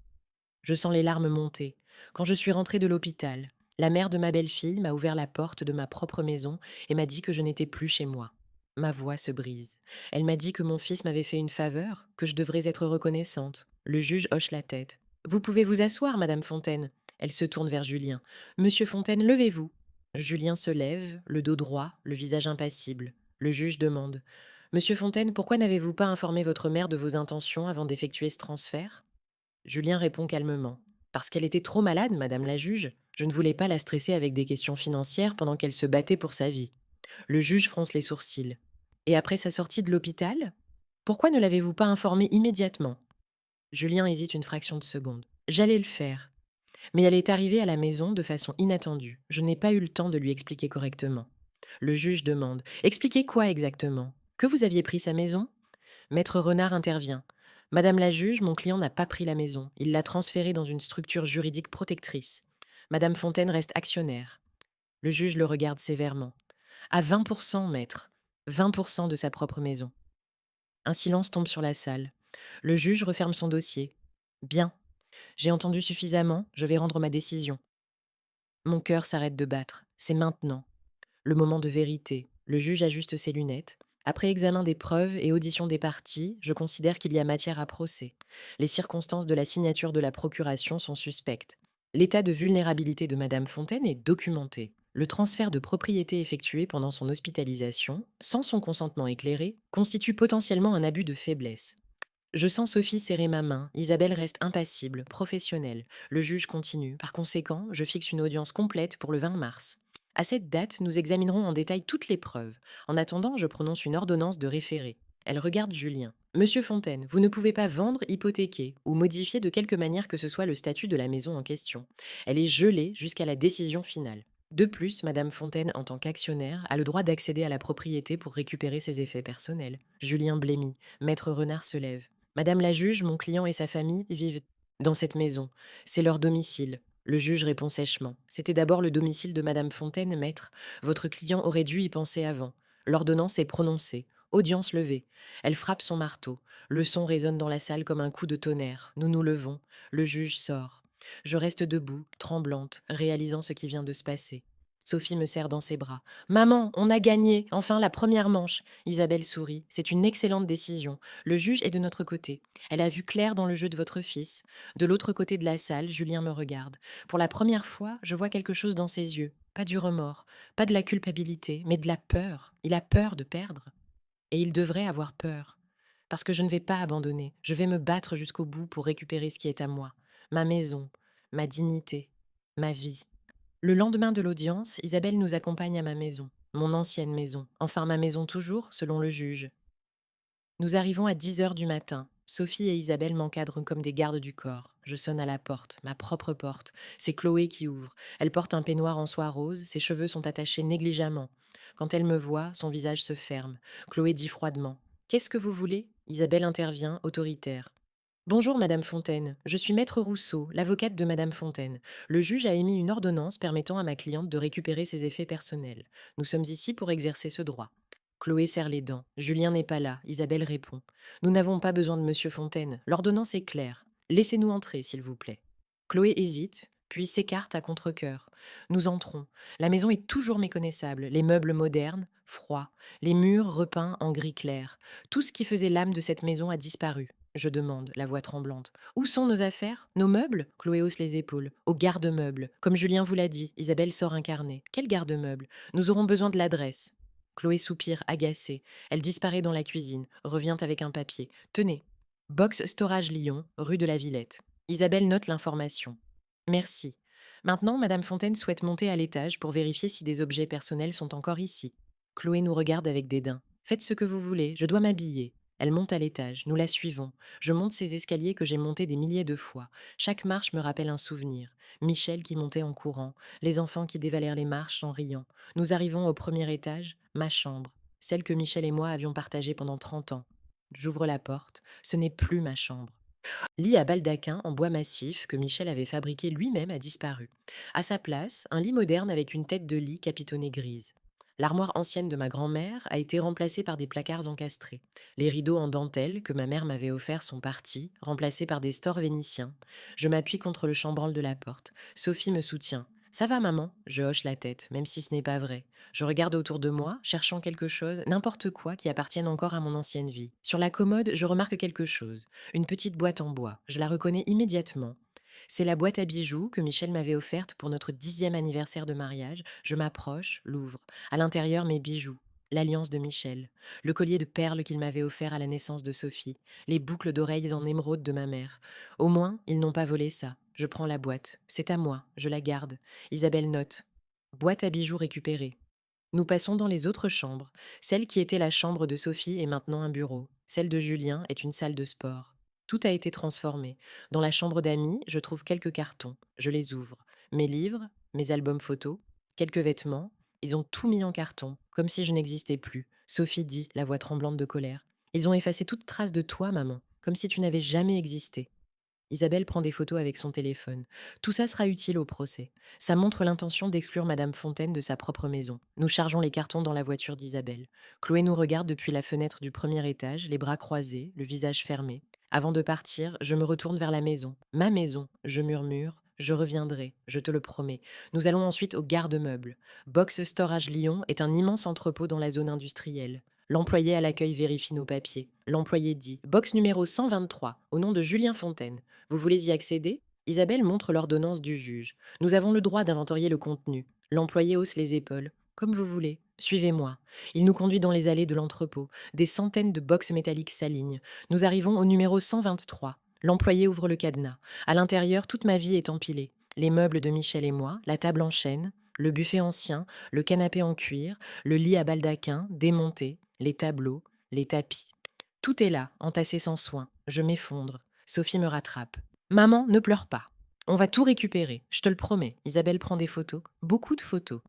Je sens les larmes monter. Quand je suis rentrée de l'hôpital, la mère de ma belle-fille m'a ouvert la porte de ma propre maison et m'a dit que je n'étais plus chez moi. Ma voix se brise. Elle m'a dit que mon fils m'avait fait une faveur, que je devrais être reconnaissante. Le juge hoche la tête. Vous pouvez vous asseoir, Madame Fontaine. Elle se tourne vers Julien. Monsieur Fontaine, levez-vous. Julien se lève, le dos droit, le visage impassible. Le juge demande. Monsieur Fontaine, pourquoi n'avez-vous pas informé votre mère de vos intentions avant d'effectuer ce transfert? Julien répond calmement. Parce qu'elle était trop malade, madame la juge. Je ne voulais pas la stresser avec des questions financières pendant qu'elle se battait pour sa vie. Le juge fronce les sourcils. Et après sa sortie de l'hôpital? Pourquoi ne l'avez-vous pas informée immédiatement? Julien hésite une fraction de seconde. J'allais le faire. Mais elle est arrivée à la maison de façon inattendue. Je n'ai pas eu le temps de lui expliquer correctement. Le juge demande. Expliquez quoi exactement? Que vous aviez pris sa maison? Maître Renard intervient. Madame la juge, mon client n'a pas pris la maison. Il l'a transférée dans une structure juridique protectrice. Madame Fontaine reste actionnaire. Le juge le regarde sévèrement. À 20%, maître. 20% de sa propre maison. Un silence tombe sur la salle. Le juge referme son dossier. Bien. J'ai entendu suffisamment, je vais rendre ma décision. Mon cœur s'arrête de battre. C'est maintenant. Le moment de vérité. Le juge ajuste ses lunettes. Après examen des preuves et audition des parties, je considère qu'il y a matière à procès. Les circonstances de la signature de la procuration sont suspectes. L'état de vulnérabilité de Madame Fontaine est documenté. Le transfert de propriété effectué pendant son hospitalisation, sans son consentement éclairé, constitue potentiellement un abus de faiblesse. Je sens Sophie serrer ma main. Isabelle reste impassible, professionnelle. Le juge continue. Par conséquent, je fixe une audience complète pour le 20 mars. À cette date, nous examinerons en détail toutes les preuves. En attendant, je prononce une ordonnance de référé. Elle regarde Julien. Monsieur Fontaine, vous ne pouvez pas vendre, hypothéquer ou modifier de quelque manière que ce soit le statut de la maison en question. Elle est gelée jusqu'à la décision finale. De plus, Madame Fontaine, en tant qu'actionnaire, a le droit d'accéder à la propriété pour récupérer ses effets personnels. Julien blêmit. Maître Renard se lève. Madame la juge, mon client et sa famille vivent dans cette maison. C'est leur domicile. Le juge répond sèchement. C'était d'abord le domicile de Madame Fontaine, maître. Votre client aurait dû y penser avant. L'ordonnance est prononcée. Audience levée. Elle frappe son marteau. Le son résonne dans la salle comme un coup de tonnerre. Nous nous levons. Le juge sort. Je reste debout, tremblante, réalisant ce qui vient de se passer. Sophie me serre dans ses bras. Maman, on a gagné, enfin la première manche. Isabelle sourit. C'est une excellente décision. Le juge est de notre côté. Elle a vu clair dans le jeu de votre fils. De l'autre côté de la salle, Julien me regarde. Pour la première fois, je vois quelque chose dans ses yeux. Pas du remords, pas de la culpabilité, mais de la peur. Il a peur de perdre. Et il devrait avoir peur. Parce que je ne vais pas abandonner. Je vais me battre jusqu'au bout pour récupérer ce qui est à moi. Ma maison, ma dignité, ma vie. Le lendemain de l'audience, Isabelle nous accompagne à ma maison. Mon ancienne maison. Enfin ma maison toujours, selon le juge. Nous arrivons à 10 heures du matin. Sophie et Isabelle m'encadrent comme des gardes du corps. Je sonne à la porte, ma propre porte. C'est Chloé qui ouvre. Elle porte un peignoir en soie rose, ses cheveux sont attachés négligemment. Quand elle me voit, son visage se ferme. Chloé dit froidement. Qu'est-ce que vous voulez? Isabelle intervient, autoritaire. Bonjour Madame Fontaine, je suis Maître Rousseau, l'avocate de Madame Fontaine. Le juge a émis une ordonnance permettant à ma cliente de récupérer ses effets personnels. Nous sommes ici pour exercer ce droit. Chloé serre les dents. Julien n'est pas là. Isabelle répond. Nous n'avons pas besoin de Monsieur Fontaine. L'ordonnance est claire. Laissez-nous entrer, s'il vous plaît. Chloé hésite, puis s'écarte à contre-cœur. Nous entrons. La maison est toujours méconnaissable. Les meubles modernes, froids. Les murs repeints en gris clair. Tout ce qui faisait l'âme de cette maison a disparu. Je demande, la voix tremblante. Où sont nos affaires? Nos meubles? Chloé hausse les épaules. Au garde-meuble. Comme Julien vous l'a dit, Isabelle sort un carnet. Quel garde-meuble? Nous aurons besoin de l'adresse. Chloé soupire, agacée. Elle disparaît dans la cuisine, revient avec un papier. Tenez. Box Storage Lyon, rue de la Villette. Isabelle note l'information. Merci. Maintenant, Madame Fontaine souhaite monter à l'étage pour vérifier si des objets personnels sont encore ici. Chloé nous regarde avec dédain. Faites ce que vous voulez, je dois m'habiller. Elle monte à l'étage, nous la suivons. Je monte ces escaliers que j'ai montés des milliers de fois. Chaque marche me rappelle un souvenir. Michel qui montait en courant, les enfants qui dévalèrent les marches en riant. Nous arrivons au premier étage, ma chambre, celle que Michel et moi avions partagée pendant 30 ans. J'ouvre la porte. Ce n'est plus ma chambre. Lit à baldaquin en bois massif que Michel avait fabriqué lui-même a disparu. À sa place, un lit moderne avec une tête de lit capitonnée grise. L'armoire ancienne de ma grand-mère a été remplacée par des placards encastrés. Les rideaux en dentelle que ma mère m'avait offerts sont partis, remplacés par des stores vénitiens. Je m'appuie contre le chambranle de la porte. Sophie me soutient. Ça va, maman? Je hoche la tête, même si ce n'est pas vrai. Je regarde autour de moi, cherchant quelque chose, n'importe quoi qui appartienne encore à mon ancienne vie. Sur la commode, je remarque quelque chose. Une petite boîte en bois. Je la reconnais immédiatement. C'est la boîte à bijoux que Michel m'avait offerte pour notre 10e anniversaire de mariage. Je m'approche, l'ouvre. À l'intérieur, mes bijoux. L'alliance de Michel. Le collier de perles qu'il m'avait offert à la naissance de Sophie. Les boucles d'oreilles en émeraude de ma mère. Au moins, ils n'ont pas volé ça. Je prends la boîte. C'est à moi. Je la garde. Isabelle note. Boîte à bijoux récupérée. Nous passons dans les autres chambres. Celle qui était la chambre de Sophie est maintenant un bureau. Celle de Julien est une salle de sport. Tout a été transformé. Dans la chambre d'amis, je trouve quelques cartons. Je les ouvre. Mes livres, mes albums photos, quelques vêtements. Ils ont tout mis en carton, comme si je n'existais plus. Sophie dit, la voix tremblante de colère. Ils ont effacé toute trace de toi, maman, comme si tu n'avais jamais existé. Isabelle prend des photos avec son téléphone. Tout ça sera utile au procès. Ça montre l'intention d'exclure Madame Fontaine de sa propre maison. Nous chargeons les cartons dans la voiture d'Isabelle. Chloé nous regarde depuis la fenêtre du premier étage, les bras croisés, le visage fermé. Avant de partir, je me retourne vers la maison. Ma maison, je murmure. Je reviendrai, je te le promets. Nous allons ensuite au garde-meubles. Box Storage Lyon est un immense entrepôt dans la zone industrielle. L'employé à l'accueil vérifie nos papiers. L'employé dit box numéro 123, au nom de Julien Fontaine. Vous voulez y accéder? Isabelle montre l'ordonnance du juge. Nous avons le droit d'inventorier le contenu. L'employé hausse les épaules. Comme vous voulez. Suivez-moi. Il nous conduit dans les allées de l'entrepôt. Des centaines de boxes métalliques s'alignent. Nous arrivons au numéro 123. L'employé ouvre le cadenas. À l'intérieur, toute ma vie est empilée. Les meubles de Michel et moi, la table en chêne, le buffet ancien, le canapé en cuir, le lit à baldaquin, démonté, les tableaux, les tapis. Tout est là, entassé sans soin. Je m'effondre. Sophie me rattrape. Maman, ne pleure pas. On va tout récupérer, je te le promets. Isabelle prend des photos, beaucoup de photos.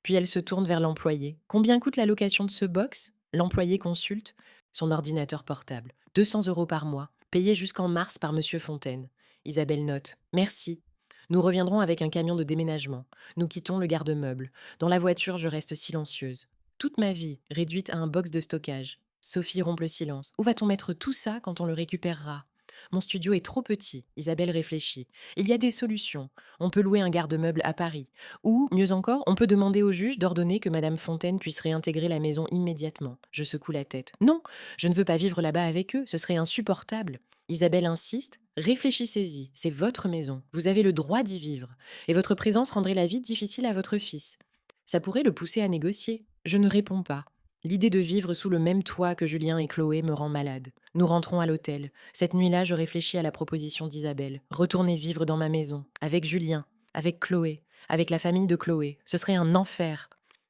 Puis elle se tourne vers l'employé. Combien coûte la location de ce box? L'employé consulte son ordinateur portable. 200 € par mois, payé jusqu'en mars par Monsieur Fontaine. Isabelle note. Merci. Nous reviendrons avec un camion de déménagement. Nous quittons le garde-meuble. Dans la voiture, je reste silencieuse. Toute ma vie, réduite à un box de stockage. Sophie rompt le silence. Où va-t-on mettre tout ça quand on le récupérera? Mon studio est trop petit. Isabelle réfléchit. Il y a des solutions. On peut louer un garde-meuble à Paris. Ou, mieux encore, on peut demander au juge d'ordonner que Madame Fontaine puisse réintégrer la maison immédiatement. Je secoue la tête. Non, je ne veux pas vivre là-bas avec eux. Ce serait insupportable. Isabelle insiste. Réfléchissez-y. C'est votre maison. Vous avez le droit d'y vivre. Et votre présence rendrait la vie difficile à votre fils. Ça pourrait le pousser à négocier. Je ne réponds pas. L'idée de vivre sous le même toit que Julien et Chloé me rend malade. Nous rentrons à l'hôtel. Cette nuit-là, je réfléchis à la proposition d'Isabelle. Retourner vivre dans ma maison, avec Julien, avec Chloé, avec la famille de Chloé. Ce serait un enfer.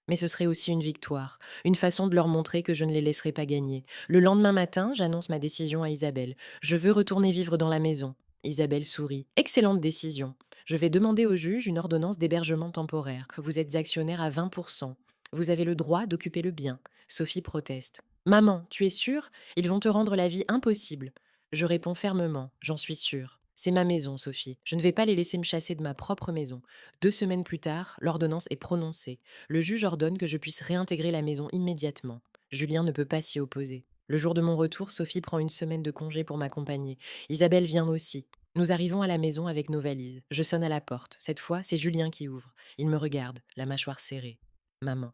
Mais ce serait aussi une victoire, une façon de leur montrer que je ne les laisserai pas gagner. Le lendemain matin, j'annonce ma décision à Isabelle. Je veux retourner vivre dans la maison. Isabelle sourit. Excellente décision. Je vais demander au juge une ordonnance d'hébergement temporaire, que vous êtes actionnaire à 20%. Vous avez le droit d'occuper le bien. Sophie proteste. Maman, tu es sûre? Ils vont te rendre la vie impossible. Je réponds fermement. J'en suis sûre. C'est ma maison, Sophie. Je ne vais pas les laisser me chasser de ma propre maison. 2 semaines plus tard, l'ordonnance est prononcée. Le juge ordonne que je puisse réintégrer la maison immédiatement. Julien ne peut pas s'y opposer. Le jour de mon retour, Sophie prend une semaine de congé pour m'accompagner. Isabelle vient aussi. Nous arrivons à la maison avec nos valises. Je sonne à la porte. Cette fois, c'est Julien qui ouvre. Il me regarde, la mâchoire serrée. Maman.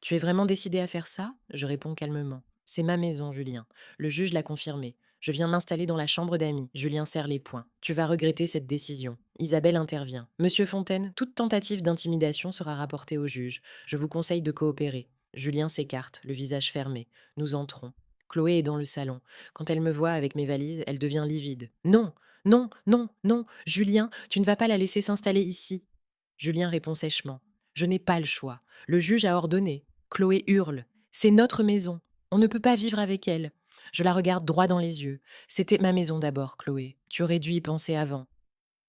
Tu es vraiment décidé à faire ça? Je réponds calmement. C'est ma maison, Julien. Le juge l'a confirmé. Je viens m'installer dans la chambre d'amis. Julien serre les poings. Tu vas regretter cette décision. Isabelle intervient. Monsieur Fontaine, toute tentative d'intimidation sera rapportée au juge. Je vous conseille de coopérer. Julien s'écarte, le visage fermé. Nous entrons. Chloé est dans le salon. Quand elle me voit avec mes valises, elle devient livide. Non, non, non, non, Julien, tu ne vas pas la laisser s'installer ici. Julien répond sèchement. Je n'ai pas le choix. Le juge a ordonné. Chloé hurle. C'est notre maison. On ne peut pas vivre avec elle. Je la regarde droit dans les yeux. C'était ma maison d'abord, Chloé. Tu aurais dû y penser avant.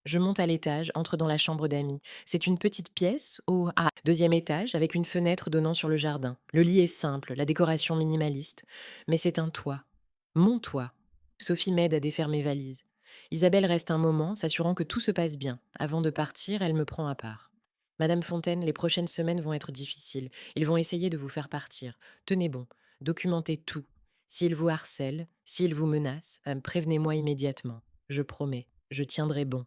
Je monte à l'étage, entre dans la chambre d'amis. C'est une petite pièce au deuxième étage avec une fenêtre donnant sur le jardin. Le lit est simple, la décoration minimaliste, mais c'est un toit. Mon toit. Sophie m'aide à défaire mes valises. Isabelle reste un moment, s'assurant que tout se passe bien. Avant de partir, elle me prend à part. Madame Fontaine, les prochaines semaines vont être difficiles. Ils vont essayer de vous faire partir. Tenez bon, documentez tout. S'ils vous harcèlent, s'ils vous menacent, prévenez-moi immédiatement. Je promets, je tiendrai bon.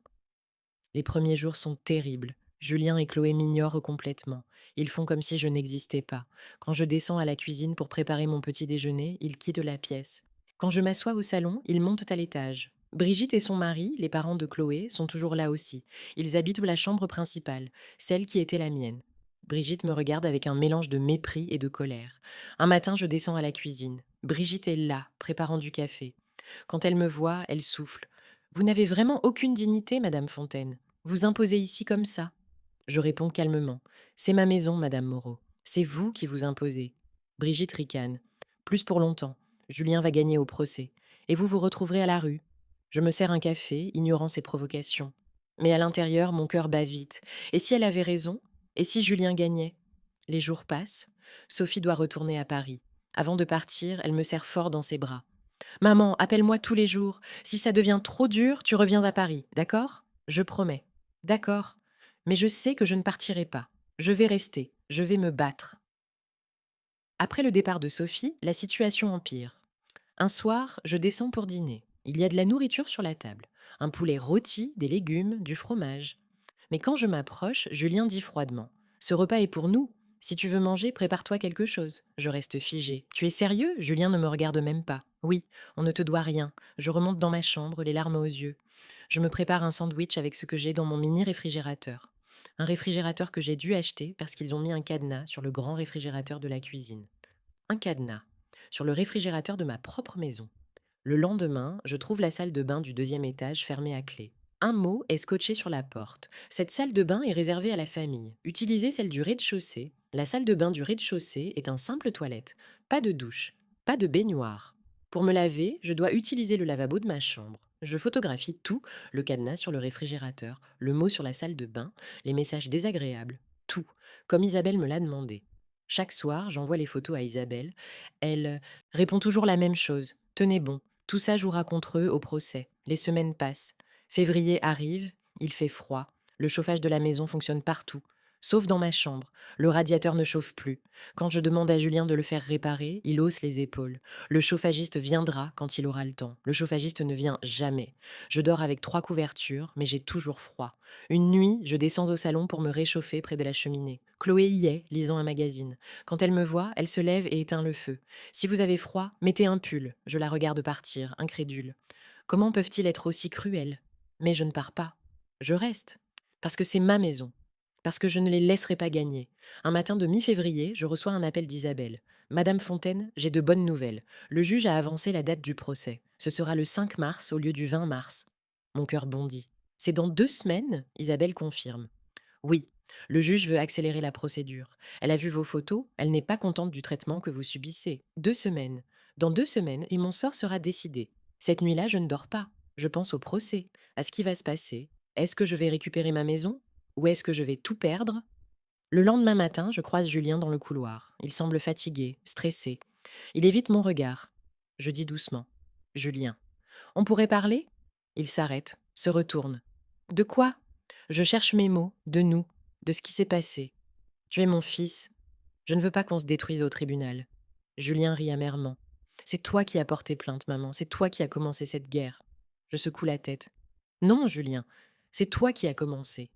Les premiers jours sont terribles. Julien et Chloé m'ignorent complètement. Ils font comme si je n'existais pas. Quand je descends à la cuisine pour préparer mon petit déjeuner, ils quittent la pièce. Quand je m'assois au salon, ils montent à l'étage. Brigitte et son mari, les parents de Chloé, sont toujours là aussi. Ils habitent la chambre principale, celle qui était la mienne. Brigitte me regarde avec un mélange de mépris et de colère. Un matin, je descends à la cuisine. Brigitte est là, préparant du café. Quand elle me voit, elle souffle. Vous n'avez vraiment aucune dignité, Madame Fontaine. Vous imposez ici comme ça. Je réponds calmement. C'est ma maison, Madame Moreau. C'est vous qui vous imposez. Brigitte ricane. Plus pour longtemps. Julien va gagner au procès. Et vous vous retrouverez à la rue. Je me sers un café, ignorant ses provocations. Mais à l'intérieur, mon cœur bat vite. Et si elle avait raison? Et si Julien gagnait? Les jours passent. Sophie doit retourner à Paris. Avant de partir, elle me serre fort dans ses bras. Maman, appelle-moi tous les jours. Si ça devient trop dur, tu reviens à Paris, d'accord? Je promets. D'accord. Mais je sais que je ne partirai pas. Je vais rester. Je vais me battre. Après le départ de Sophie, la situation empire. Un soir, je descends pour dîner. Il y a de la nourriture sur la table. Un poulet rôti, des légumes, du fromage. Mais quand je m'approche, Julien dit froidement. Ce repas est pour nous. Si tu veux manger, prépare-toi quelque chose. Je reste figée. Tu es sérieux? Julien ne me regarde même pas. Oui, on ne te doit rien. Je remonte dans ma chambre, les larmes aux yeux. Je me prépare un sandwich avec ce que j'ai dans mon mini réfrigérateur. Un réfrigérateur que j'ai dû acheter parce qu'ils ont mis un cadenas sur le grand réfrigérateur de la cuisine. Un cadenas sur le réfrigérateur de ma propre maison. Le lendemain, je trouve la salle de bain du deuxième étage fermée à clé. Un mot est scotché sur la porte. Cette salle de bain est réservée à la famille. Utilisez celle du rez-de-chaussée. La salle de bain du rez-de-chaussée est un simple toilette. Pas de douche, pas de baignoire. Pour me laver, je dois utiliser le lavabo de ma chambre. Je photographie tout, le cadenas sur le réfrigérateur, le mot sur la salle de bain, les messages désagréables, tout, comme Isabelle me l'a demandé. Chaque soir, j'envoie les photos à Isabelle. Elle répond toujours la même chose. Tenez bon, tout ça jouera contre eux au procès. Les semaines passent. Février arrive, il fait froid. Le chauffage de la maison fonctionne partout, sauf dans ma chambre. Le radiateur ne chauffe plus. Quand je demande à Julien de le faire réparer, il hausse les épaules. Le chauffagiste viendra quand il aura le temps. Le chauffagiste ne vient jamais. Je dors avec 3 couvertures, mais j'ai toujours froid. Une nuit, je descends au salon pour me réchauffer près de la cheminée. Chloé y est, lisant un magazine. Quand elle me voit, elle se lève et éteint le feu. Si vous avez froid, mettez un pull. Je la regarde partir, incrédule. Comment peuvent-ils être aussi cruels? Mais je ne pars pas. Je reste. Parce que c'est ma maison. Parce que je ne les laisserai pas gagner. Un matin de mi-février, je reçois un appel d'Isabelle. Madame Fontaine, j'ai de bonnes nouvelles. Le juge a avancé la date du procès. Ce sera le 5 mars au lieu du 20 mars. Mon cœur bondit. C'est dans 2 semaines? Isabelle confirme. Oui, le juge veut accélérer la procédure. Elle a vu vos photos, elle n'est pas contente du traitement que vous subissez. 2 semaines. Dans 2 semaines, et mon sort sera décidé. Cette nuit-là, je ne dors pas. Je pense au procès, à ce qui va se passer. Est-ce que je vais récupérer ma maison? Ou est-ce que je vais tout perdre? Le lendemain matin, je croise Julien dans le couloir. Il semble fatigué, stressé. Il évite mon regard. Je dis doucement. Julien. On pourrait parler? Il s'arrête, se retourne. De quoi? Je cherche mes mots, de nous, de ce qui s'est passé. Tu es mon fils. Je ne veux pas qu'on se détruise au tribunal. Julien rit amèrement. C'est toi qui as porté plainte, maman. C'est toi qui as commencé cette guerre. Je secoue la tête. Non, Julien. C'est toi qui as commencé.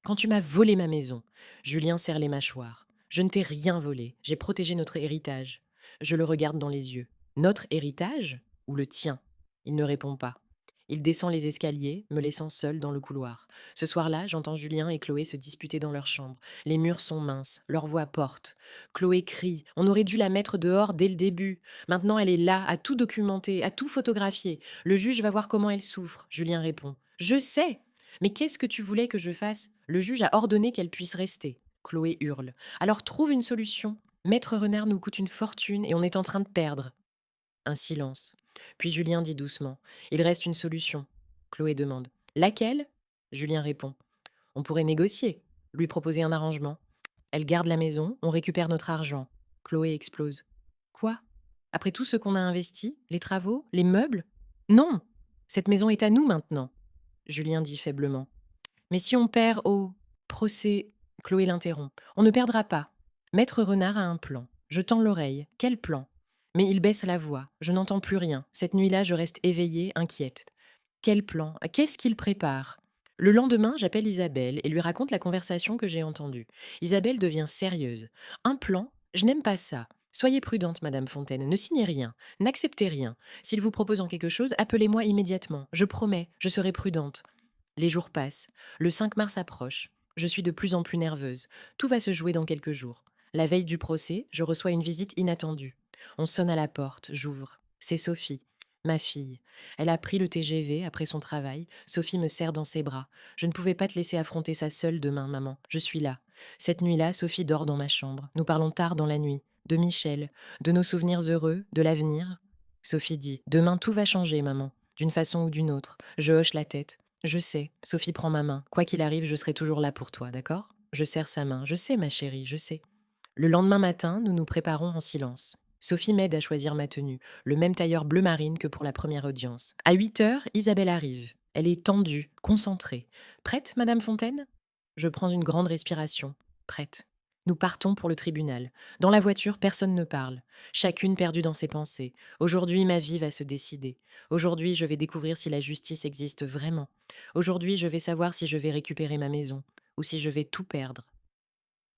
Quand tu m'as volé ma maison, Julien serre les mâchoires. Je ne t'ai rien volé. J'ai protégé notre héritage. Je le regarde dans les yeux. Notre héritage ou le tien? Il ne répond pas. Il descend les escaliers, me laissant seule dans le couloir. Ce soir-là, j'entends Julien et Chloé se disputer dans leur chambre. Les murs sont minces, leur voix porte. Chloé crie. On aurait dû la mettre dehors dès le début. Maintenant, elle est là, à tout documenter, à tout photographier. Le juge va voir comment elle souffre. Julien répond. Je sais. Mais qu'est-ce que tu voulais que je fasse? Le juge a ordonné qu'elle puisse rester. Chloé hurle. Alors trouve une solution. Maître Renard nous coûte une fortune et on est en train de perdre. Un silence. Puis Julien dit doucement. Il reste une solution. Chloé demande. Laquelle? Julien répond. On pourrait négocier, lui proposer un arrangement. Elle garde la maison, on récupère notre argent. Chloé explose. Quoi? Après tout ce qu'on a investi, les travaux, les meubles? Non! Cette maison est à nous maintenant, Julien dit faiblement. Mais si on perd au procès, Chloé l'interrompt. On ne perdra pas. Maître Renard a un plan. Je tends l'oreille. Quel plan? Mais il baisse la voix. Je n'entends plus rien. Cette nuit-là, je reste éveillée, inquiète. Quel plan? Qu'est-ce qu'il prépare? Le lendemain, j'appelle Isabelle et lui raconte la conversation que j'ai entendue. Isabelle devient sérieuse. Un plan? Je n'aime pas ça. Soyez prudente, Madame Fontaine. Ne signez rien. N'acceptez rien. S'il vous propose en quelque chose, appelez-moi immédiatement. Je promets, je serai prudente. Les jours passent. Le 5 mars approche. Je suis de plus en plus nerveuse. Tout va se jouer dans quelques jours. La veille du procès, je reçois une visite inattendue. On sonne à la porte, j'ouvre. C'est Sophie, ma fille. Elle a pris le TGV après son travail. Sophie me serre dans ses bras. Je ne pouvais pas te laisser affronter ça seule demain, maman. Je suis là. Cette nuit-là, Sophie dort dans ma chambre. Nous parlons tard dans la nuit. De Michel, de nos souvenirs heureux, de l'avenir. Sophie dit: Demain tout va changer, maman. D'une façon ou d'une autre. Je hoche la tête. Je sais, Sophie prend ma main. Quoi qu'il arrive, je serai toujours là pour toi, d'accord? Je serre sa main. Je sais, ma chérie, je sais. Le lendemain matin, nous nous préparons en silence. Sophie m'aide à choisir ma tenue, le même tailleur bleu marine que pour la première audience. À 8 heures, Isabelle arrive. Elle est tendue, concentrée. Prête, Madame Fontaine? Je prends une grande respiration. Prête. Nous partons pour le tribunal. Dans la voiture, personne ne parle. Chacune perdue dans ses pensées. Aujourd'hui, ma vie va se décider. Aujourd'hui, je vais découvrir si la justice existe vraiment. Aujourd'hui, je vais savoir si je vais récupérer ma maison ou si je vais tout perdre.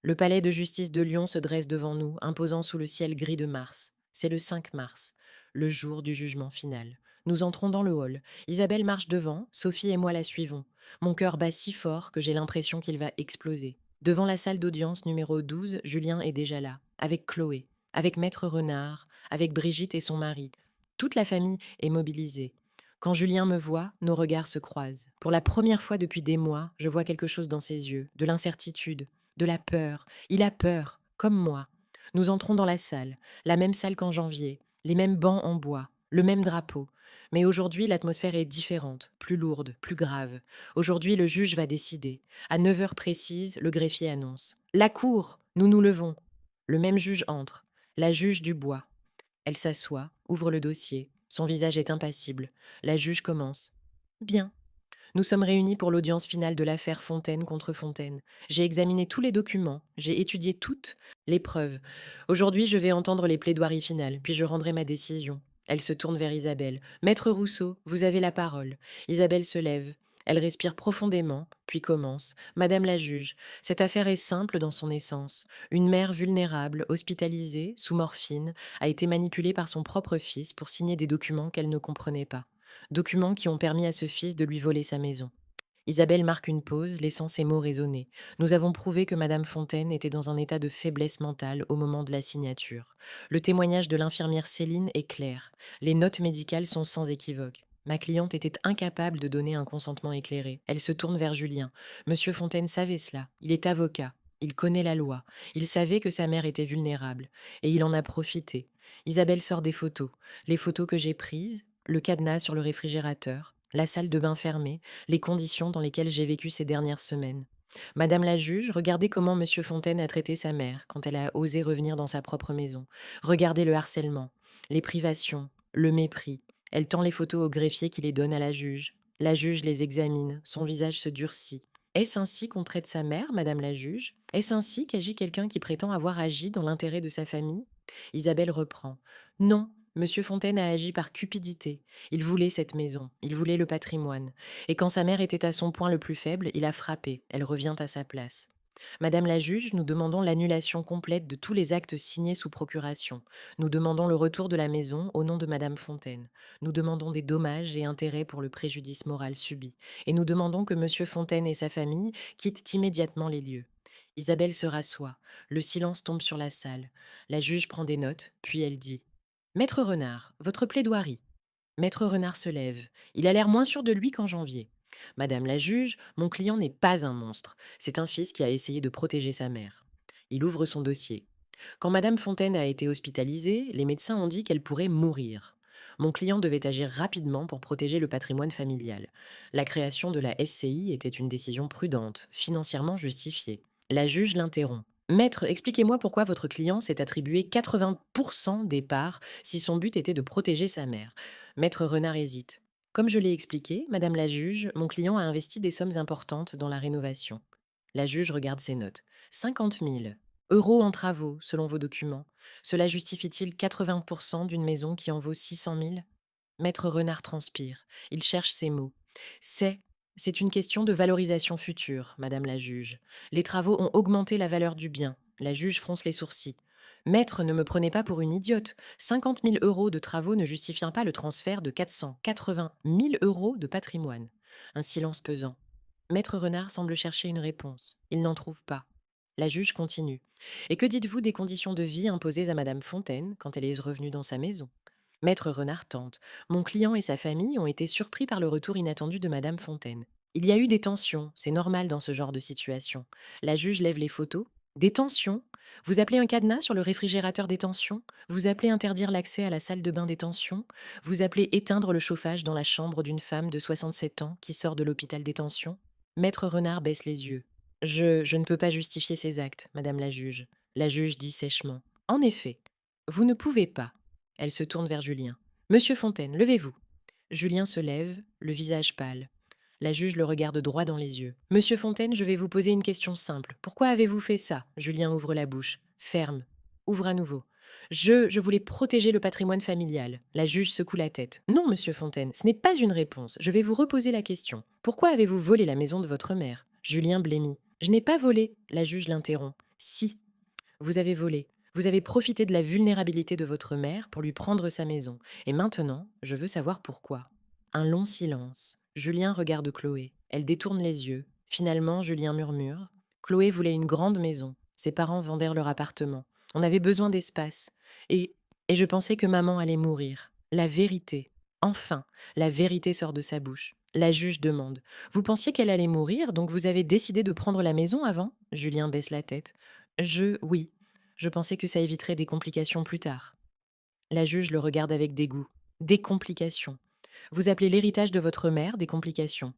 Le palais de justice de Lyon se dresse devant nous, imposant sous le ciel gris de mars. C'est le 5 mars, le jour du jugement final. Nous entrons dans le hall. Isabelle marche devant, Sophie et moi la suivons. Mon cœur bat si fort que j'ai l'impression qu'il va exploser. Devant la salle d'audience numéro 12, Julien est déjà là, avec Chloé, avec Maître Renard, avec Brigitte et son mari. Toute la famille est mobilisée. Quand Julien me voit, nos regards se croisent. Pour la première fois depuis des mois, je vois quelque chose dans ses yeux, de l'incertitude, de la peur. Il a peur, comme moi. Nous entrons dans la même salle qu'en janvier, les mêmes bancs en bois, le même drapeau. Mais aujourd'hui, l'atmosphère est différente, plus lourde, plus grave. Aujourd'hui, le juge va décider. À 9 heures précises, le greffier annonce: La cour, nous nous levons. Le même juge entre, la juge Dubois. Elle s'assoit, ouvre le dossier. Son visage est impassible. La juge commence. Bien. Nous sommes réunis pour l'audience finale de l'affaire Fontaine contre Fontaine. J'ai examiné tous les documents, j'ai étudié toutes les preuves. Aujourd'hui, je vais entendre les plaidoiries finales, puis je rendrai ma décision. Elle se tourne vers Isabelle. Maître Rousseau, vous avez la parole. Isabelle se lève. Elle respire profondément, puis commence. Madame la juge, cette affaire est simple dans son essence. Une mère vulnérable, hospitalisée, sous morphine, a été manipulée par son propre fils pour signer des documents qu'elle ne comprenait pas. Documents qui ont permis à ce fils de lui voler sa maison. Isabelle marque une pause, laissant ses mots résonner. Nous avons prouvé que Madame Fontaine était dans un état de faiblesse mentale au moment de la signature. Le témoignage de l'infirmière Céline est clair. Les notes médicales sont sans équivoque. Ma cliente était incapable de donner un consentement éclairé. Elle se tourne vers Julien. Monsieur Fontaine savait cela. Il est avocat. Il connaît la loi. Il savait que sa mère était vulnérable. Et il en a profité. Isabelle sort des photos. Les photos que j'ai prises, le cadenas sur le réfrigérateur, la salle de bain fermée, les conditions dans lesquelles j'ai vécu ces dernières semaines. Madame la juge, regardez comment Monsieur Fontaine a traité sa mère quand elle a osé revenir dans sa propre maison. Regardez le harcèlement, les privations, le mépris. Elle tend les photos au greffier qui les donne à la juge. La juge les examine, son visage se durcit. Est-ce ainsi qu'on traite sa mère, Madame la juge? Est-ce ainsi qu'agit quelqu'un qui prétend avoir agi dans l'intérêt de sa famille? Isabelle reprend. Non, Monsieur Fontaine a agi par cupidité. Il voulait cette maison, il voulait le patrimoine. Et quand sa mère était à son point le plus faible, il a frappé. Elle revient à sa place. Madame la juge, nous demandons l'annulation complète de tous les actes signés sous procuration. Nous demandons le retour de la maison au nom de Madame Fontaine. Nous demandons des dommages et intérêts pour le préjudice moral subi. Et nous demandons que Monsieur Fontaine et sa famille quittent immédiatement les lieux. Isabelle se rassoit. Le silence tombe sur la salle. La juge prend des notes, puis elle dit: Maître Renard, votre plaidoirie. Maître Renard se lève. Il a l'air moins sûr de lui qu'en janvier. Madame la juge, mon client n'est pas un monstre. C'est un fils qui a essayé de protéger sa mère. Il ouvre son dossier. Quand Madame Fontaine a été hospitalisée, les médecins ont dit qu'elle pourrait mourir. Mon client devait agir rapidement pour protéger le patrimoine familial. La création de la SCI était une décision prudente, financièrement justifiée. La juge l'interrompt. Maître, expliquez-moi pourquoi votre client s'est attribué 80% des parts si son but était de protéger sa mère. Maître Renard hésite. Comme je l'ai expliqué, Madame la juge, mon client a investi des sommes importantes dans la rénovation. La juge regarde ses notes. 50 000 euros en travaux, selon vos documents. Cela justifie-t-il 80% d'une maison qui en vaut 600 000? Maître Renard transpire. Il cherche ses mots. C'est, c'est une question de valorisation future, Madame la juge. Les travaux ont augmenté la valeur du bien. La juge fronce les sourcils. Maître, ne me prenez pas pour une idiote. 50 000 euros de travaux ne justifient pas le transfert de 480 000 euros de patrimoine. Un silence pesant. Maître Renard semble chercher une réponse. Il n'en trouve pas. La juge continue. Et que dites-vous des conditions de vie imposées à Madame Fontaine quand elle est revenue dans sa maison? Maître Renard tente. Mon client et sa famille ont été surpris par le retour inattendu de Madame Fontaine. Il y a eu des tensions, c'est normal dans ce genre de situation. La juge lève les photos. Des tensions? Vous appelez un cadenas sur le réfrigérateur des tensions? Vous appelez interdire l'accès à la salle de bain des tensions? Vous appelez éteindre le chauffage dans la chambre d'une femme de 67 ans qui sort de l'hôpital des tensions? Maître Renard baisse les yeux. Je ne peux pas justifier ces actes, Madame la juge. La juge dit sèchement. En effet, vous ne pouvez pas. Elle se tourne vers Julien. Monsieur Fontaine, levez-vous. Julien se lève, le visage pâle. La juge le regarde droit dans les yeux. Monsieur Fontaine, je vais vous poser une question simple. Pourquoi avez-vous fait ça? Julien ouvre la bouche. Ferme. Ouvre à nouveau. Je voulais protéger le patrimoine familial. La juge secoue la tête. Non, monsieur Fontaine, ce n'est pas une réponse. Je vais vous reposer la question. Pourquoi avez-vous volé la maison de votre mère? Julien blêmit. Je n'ai pas volé. La juge l'interrompt. Si, vous avez volé. Vous avez profité de la vulnérabilité de votre mère pour lui prendre sa maison. Et maintenant, je veux savoir pourquoi. Un long silence. Julien regarde Chloé. Elle détourne les yeux. Finalement, Julien murmure. Chloé voulait une grande maison. Ses parents vendèrent leur appartement. On avait besoin d'espace. Et, et je pensais que maman allait mourir. La vérité. Enfin, la vérité sort de sa bouche. La juge demande. Vous pensiez qu'elle allait mourir, donc vous avez décidé de prendre la maison avant? Julien baisse la tête. Oui. Je pensais que ça éviterait des complications plus tard. La juge le regarde avec dégoût. Des complications. Vous appelez l'héritage de votre mère des complications.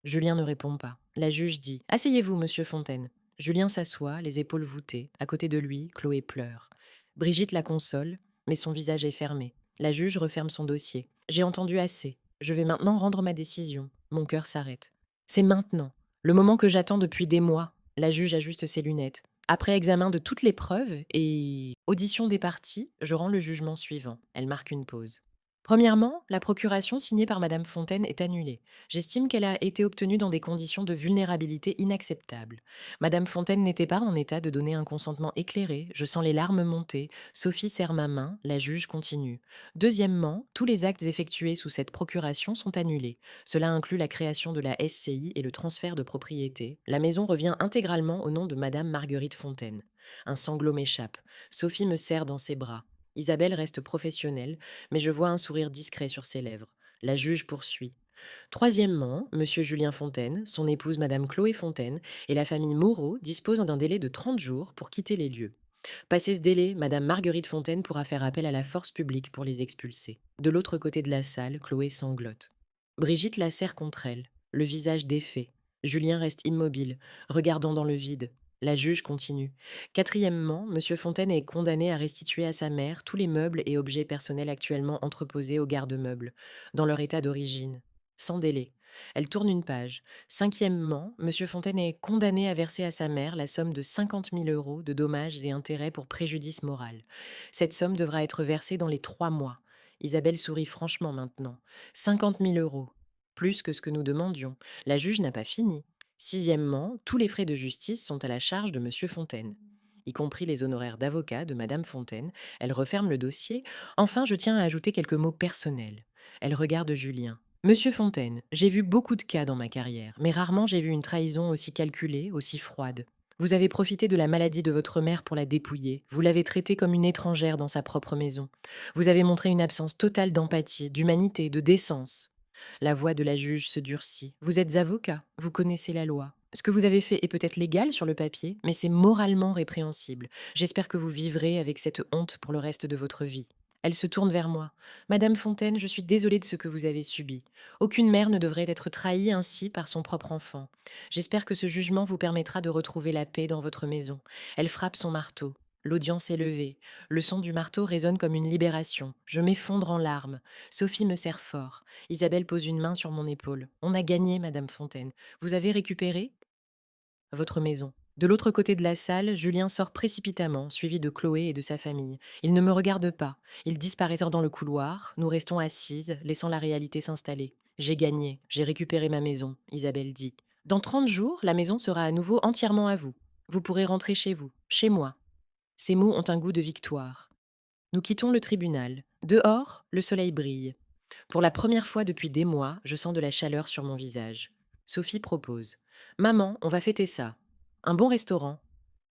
Julien ne répond pas. La juge dit: Asseyez-vous, monsieur Fontaine. Julien s'assoit, les épaules voûtées. À côté de lui, Chloé pleure. Brigitte la console, mais son visage est fermé. La juge referme son dossier. J'ai entendu assez. Je vais maintenant rendre ma décision. Mon cœur s'arrête. C'est maintenant. Le moment que j'attends depuis des mois. La juge ajuste ses lunettes. Après examen de toutes les preuves et audition des parties, je rends le jugement suivant. Elle marque une pause. Premièrement, la procuration signée par Madame Fontaine est annulée. J'estime qu'elle a été obtenue dans des conditions de vulnérabilité inacceptables. Madame Fontaine n'était pas en état de donner un consentement éclairé, je sens les larmes monter. Sophie serre ma main, la juge continue. Deuxièmement, tous les actes effectués sous cette procuration sont annulés. Cela inclut la création de la SCI et le transfert de propriété. La maison revient intégralement au nom de Madame Marguerite Fontaine. Un sanglot m'échappe. Sophie me serre dans ses bras. Isabelle reste professionnelle, mais je vois un sourire discret sur ses lèvres. La juge poursuit. Troisièmement, Monsieur Julien Fontaine, son épouse Madame Chloé Fontaine et la famille Moreau disposent d'un délai de 30 jours pour quitter les lieux. Passé ce délai, Madame Marguerite Fontaine pourra faire appel à la force publique pour les expulser. De l'autre côté de la salle, Chloé sanglote. Brigitte la serre contre elle, le visage défait. Julien reste immobile, regardant dans le vide. La juge continue. Quatrièmement, Monsieur Fontaine est condamné à restituer à sa mère tous les meubles et objets personnels actuellement entreposés au garde-meubles, dans leur état d'origine, sans délai. Elle tourne une page. Cinquièmement, Monsieur Fontaine est condamné à verser à sa mère la somme de 50 000 euros de dommages et intérêts pour préjudice moral. Cette somme devra être versée dans les 3 mois. Isabelle sourit franchement maintenant. 50 000 euros. Plus que ce que nous demandions. La juge n'a pas fini. Sixièmement, tous les frais de justice sont à la charge de Monsieur Fontaine, y compris les honoraires d'avocat de Madame Fontaine. Elle referme le dossier. Enfin, je tiens à ajouter quelques mots personnels. Elle regarde Julien. Monsieur Fontaine, j'ai vu beaucoup de cas dans ma carrière, mais rarement j'ai vu une trahison aussi calculée, aussi froide. Vous avez profité de la maladie de votre mère pour la dépouiller. Vous l'avez traitée comme une étrangère dans sa propre maison. Vous avez montré une absence totale d'empathie, d'humanité, de décence. La voix de la juge se durcit. Vous êtes avocat, vous connaissez la loi. Ce que vous avez fait est peut-être légal sur le papier, mais c'est moralement répréhensible. J'espère que vous vivrez avec cette honte pour le reste de votre vie. Elle se tourne vers moi. Madame Fontaine, je suis désolée de ce que vous avez subi. Aucune mère ne devrait être trahie ainsi par son propre enfant. J'espère que ce jugement vous permettra de retrouver la paix dans votre maison. Elle frappe son marteau. L'audience est levée. Le son du marteau résonne comme une libération. Je m'effondre en larmes. Sophie me serre fort. Isabelle pose une main sur mon épaule. On a gagné, Madame Fontaine. Vous avez récupéré votre maison. De l'autre côté de la salle, Julien sort précipitamment, suivi de Chloé et de sa famille. Il ne me regarde pas. Ils disparaissent dans le couloir. Nous restons assises, laissant la réalité s'installer. J'ai gagné, j'ai récupéré ma maison, Isabelle dit. Dans 30 jours, la maison sera à nouveau entièrement à vous. Vous pourrez rentrer chez vous, chez moi. Ces mots ont un goût de victoire. Nous quittons le tribunal. Dehors, le soleil brille. Pour la première fois depuis des mois, je sens de la chaleur sur mon visage. Sophie propose. Maman, on va fêter ça. Un bon restaurant.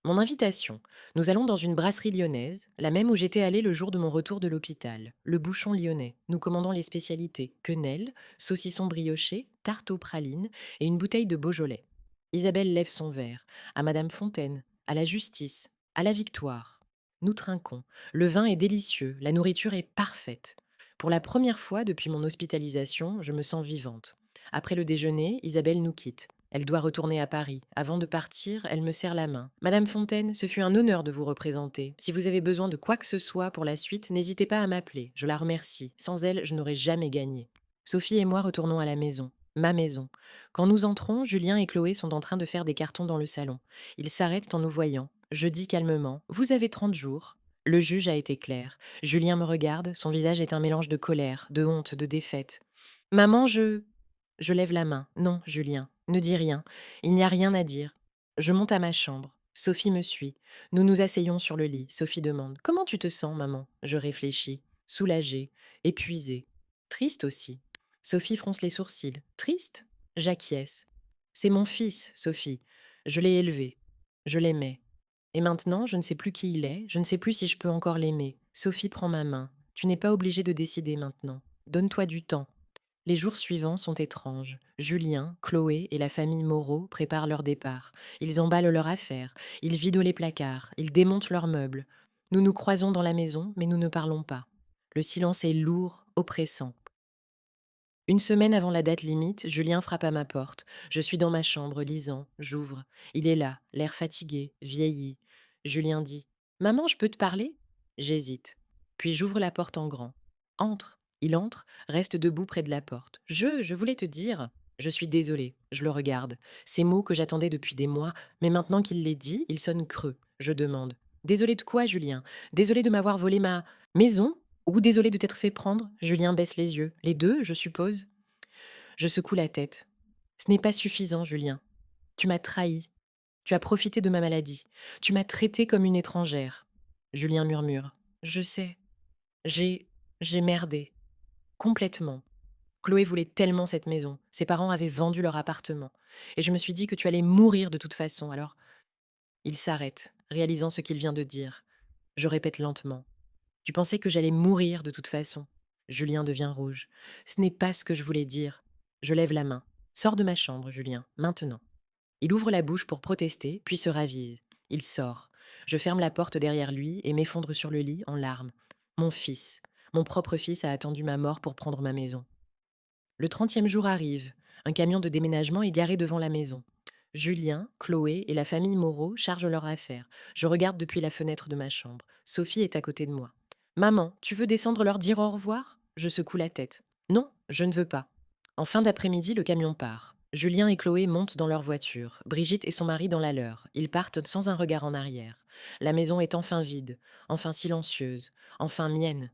Mon invitation. Nous allons dans une brasserie lyonnaise, la même où j'étais allée le jour de mon retour de l'hôpital. Le bouchon lyonnais. Nous commandons les spécialités. Quenelle, saucisson brioché, tarte aux pralines et une bouteille de Beaujolais. Isabelle lève son verre. À Madame Fontaine, à la justice, à la victoire. Nous trinquons. Le vin est délicieux, la nourriture est parfaite. Pour la première fois depuis mon hospitalisation, je me sens vivante. Après le déjeuner, Isabelle nous quitte. Elle doit retourner à Paris. Avant de partir, elle me serre la main. Madame Fontaine, ce fut un honneur de vous représenter. Si vous avez besoin de quoi que ce soit pour la suite, n'hésitez pas à m'appeler. Je la remercie. Sans elle, je n'aurais jamais gagné. Sophie et moi retournons à la maison. Ma maison. Quand nous entrons, Julien et Chloé sont en train de faire des cartons dans le salon. Ils s'arrêtent en nous voyant. Je dis calmement: Vous avez 30 jours. Le juge a été clair. Julien me regarde, son visage est un mélange de colère, de honte, de défaite. Maman, Je lève la main. Non, Julien, ne dis rien. Il n'y a rien à dire. Je monte à ma chambre. Sophie me suit. Nous nous asseyons sur le lit. Sophie demande: Comment tu te sens, maman? Je réfléchis. Soulagée, épuisée, triste aussi. Sophie fronce les sourcils. Triste? J'acquiesce. C'est mon fils, Sophie. Je l'ai élevé. Je l'aimais. Et maintenant, je ne sais plus qui il est, je ne sais plus si je peux encore l'aimer. Sophie prend ma main. Tu n'es pas obligée de décider maintenant. Donne-toi du temps. Les jours suivants sont étranges. Julien, Chloé et la famille Moreau préparent leur départ. Ils emballent leurs affaires, ils vident les placards, ils démontent leurs meubles. Nous nous croisons dans la maison, mais nous ne parlons pas. Le silence est lourd, oppressant. Une semaine avant la date limite, Julien frappe à ma porte. Je suis dans ma chambre, lisant. J'ouvre. Il est là, l'air fatigué, vieilli. Julien dit: Maman, je peux te parler? J'hésite. Puis j'ouvre la porte en grand. Entre. Il entre, reste debout près de la porte. Je voulais te dire. Je suis désolée. Je le regarde. Ces mots que j'attendais depuis des mois, mais maintenant qu'il les dit, ils sonnent creux. Je demande: Désolée de quoi, Julien? Désolée de m'avoir volé ma maison? Ou désolé de t'être fait prendre? Julien baisse les yeux. Les deux, je suppose? Je secoue la tête. Ce n'est pas suffisant, Julien. Tu m'as trahi. Tu as profité de ma maladie. Tu m'as traitée comme une étrangère. Julien murmure. Je sais. J'ai. J'ai merdé. Complètement. Chloé voulait tellement cette maison. Ses parents avaient vendu leur appartement. Et je me suis dit que tu allais mourir de toute façon. Alors, il s'arrête, réalisant ce qu'il vient de dire. Je répète lentement. Tu pensais que j'allais mourir de toute façon. Julien devient rouge. Ce n'est pas ce que je voulais dire. Je lève la main. Sors de ma chambre, Julien, maintenant. Il ouvre la bouche pour protester, puis se ravise. Il sort. Je ferme la porte derrière lui et m'effondre sur le lit en larmes. Mon fils, mon propre fils a attendu ma mort pour prendre ma maison. Le 30e jour arrive. Un camion de déménagement est garé devant la maison. Julien, Chloé et la famille Moreau chargent leurs affaires. Je regarde depuis la fenêtre de ma chambre. Sophie est à côté de moi. Maman, tu veux descendre leur dire au revoir? Je secoue la tête. Non, je ne veux pas. En fin d'après-midi, le camion part. Julien et Chloé montent dans leur voiture, Brigitte et son mari dans la leur. Ils partent sans un regard en arrière. La maison est enfin vide, enfin silencieuse, enfin mienne.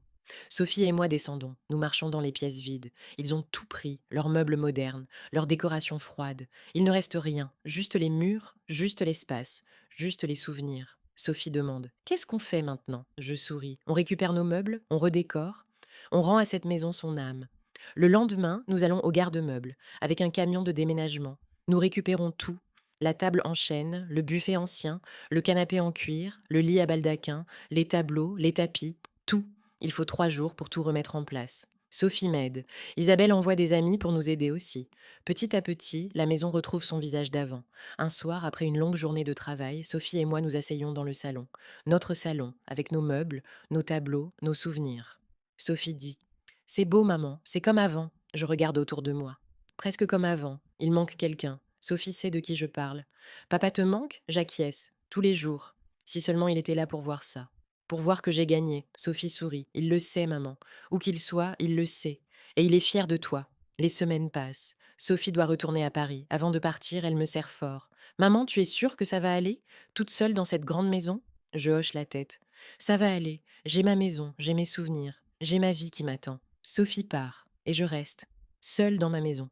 Sophie et moi descendons. Nous marchons dans les pièces vides. Ils ont tout pris, leurs meubles modernes, leurs décorations froides. Il ne reste rien, juste les murs, juste l'espace, juste les souvenirs. Sophie demande: Qu'est-ce qu'on fait maintenant? Je souris. On récupère nos meubles, on redécore, on rend à cette maison son âme. Le lendemain, nous allons au garde-meubles, avec un camion de déménagement. Nous récupérons tout. La table en chêne, le buffet ancien, le canapé en cuir, le lit à baldaquin, les tableaux, les tapis, tout. Il faut 3 jours pour tout remettre en place. Sophie m'aide. Isabelle envoie des amis pour nous aider aussi. Petit à petit, la maison retrouve son visage d'avant. Un soir, après une longue journée de travail, Sophie et moi nous asseyons dans le salon. Notre salon, avec nos meubles, nos tableaux, nos souvenirs. Sophie dit: C'est beau, maman, c'est comme avant. Je regarde autour de moi. Presque comme avant. Il manque quelqu'un. Sophie sait de qui je parle. Papa te manque? J'acquiesce. Tous les jours. Si seulement il était là pour voir ça. Pour voir que j'ai gagné. Sophie sourit. Il le sait, maman. Où qu'il soit, il le sait. Et il est fier de toi. Les semaines passent. Sophie doit retourner à Paris. Avant de partir, elle me serre fort. Maman, tu es sûre que ça va aller? Toute seule dans cette grande maison? Je hoche la tête. Ça va aller. J'ai ma maison, j'ai mes souvenirs, j'ai ma vie qui m'attend. Sophie part, et je reste, seule dans ma maison.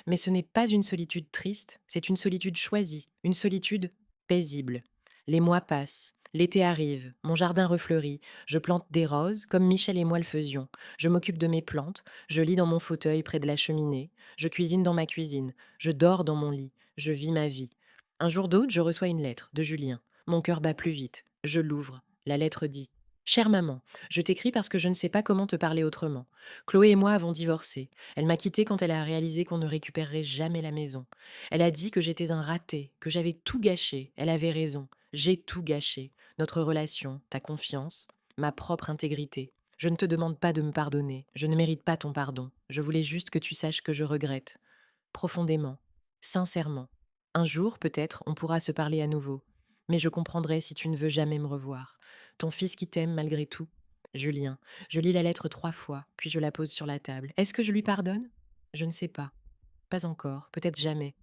Mais ce n'est pas une solitude triste, c'est une solitude choisie, une solitude paisible. Les mois passent, l'été arrive, mon jardin refleurit, je plante des roses comme Michel et moi le faisions. Je m'occupe de mes plantes, je lis dans mon fauteuil près de la cheminée, je cuisine dans ma cuisine, je dors dans mon lit, je vis ma vie. Un jour d'autre, je reçois une lettre de Julien. Mon cœur bat plus vite, je l'ouvre. La lettre dit: Chère maman, je t'écris parce que je ne sais pas comment te parler autrement. Chloé et moi avons divorcé. Elle m'a quittée quand elle a réalisé qu'on ne récupérerait jamais la maison. Elle a dit que j'étais un raté, que j'avais tout gâché. Elle avait raison. J'ai tout gâché. Notre relation, ta confiance, ma propre intégrité. Je ne te demande pas de me pardonner. Je ne mérite pas ton pardon. Je voulais juste que tu saches que je regrette. Profondément. Sincèrement. Un jour, peut-être, on pourra se parler à nouveau. Mais je comprendrai si tu ne veux jamais me revoir. Ton fils qui t'aime malgré tout. Julien. Je lis la lettre 3 fois, puis je la pose sur la table. Est-ce que je lui pardonne? Je ne sais pas. Pas encore, peut-être jamais.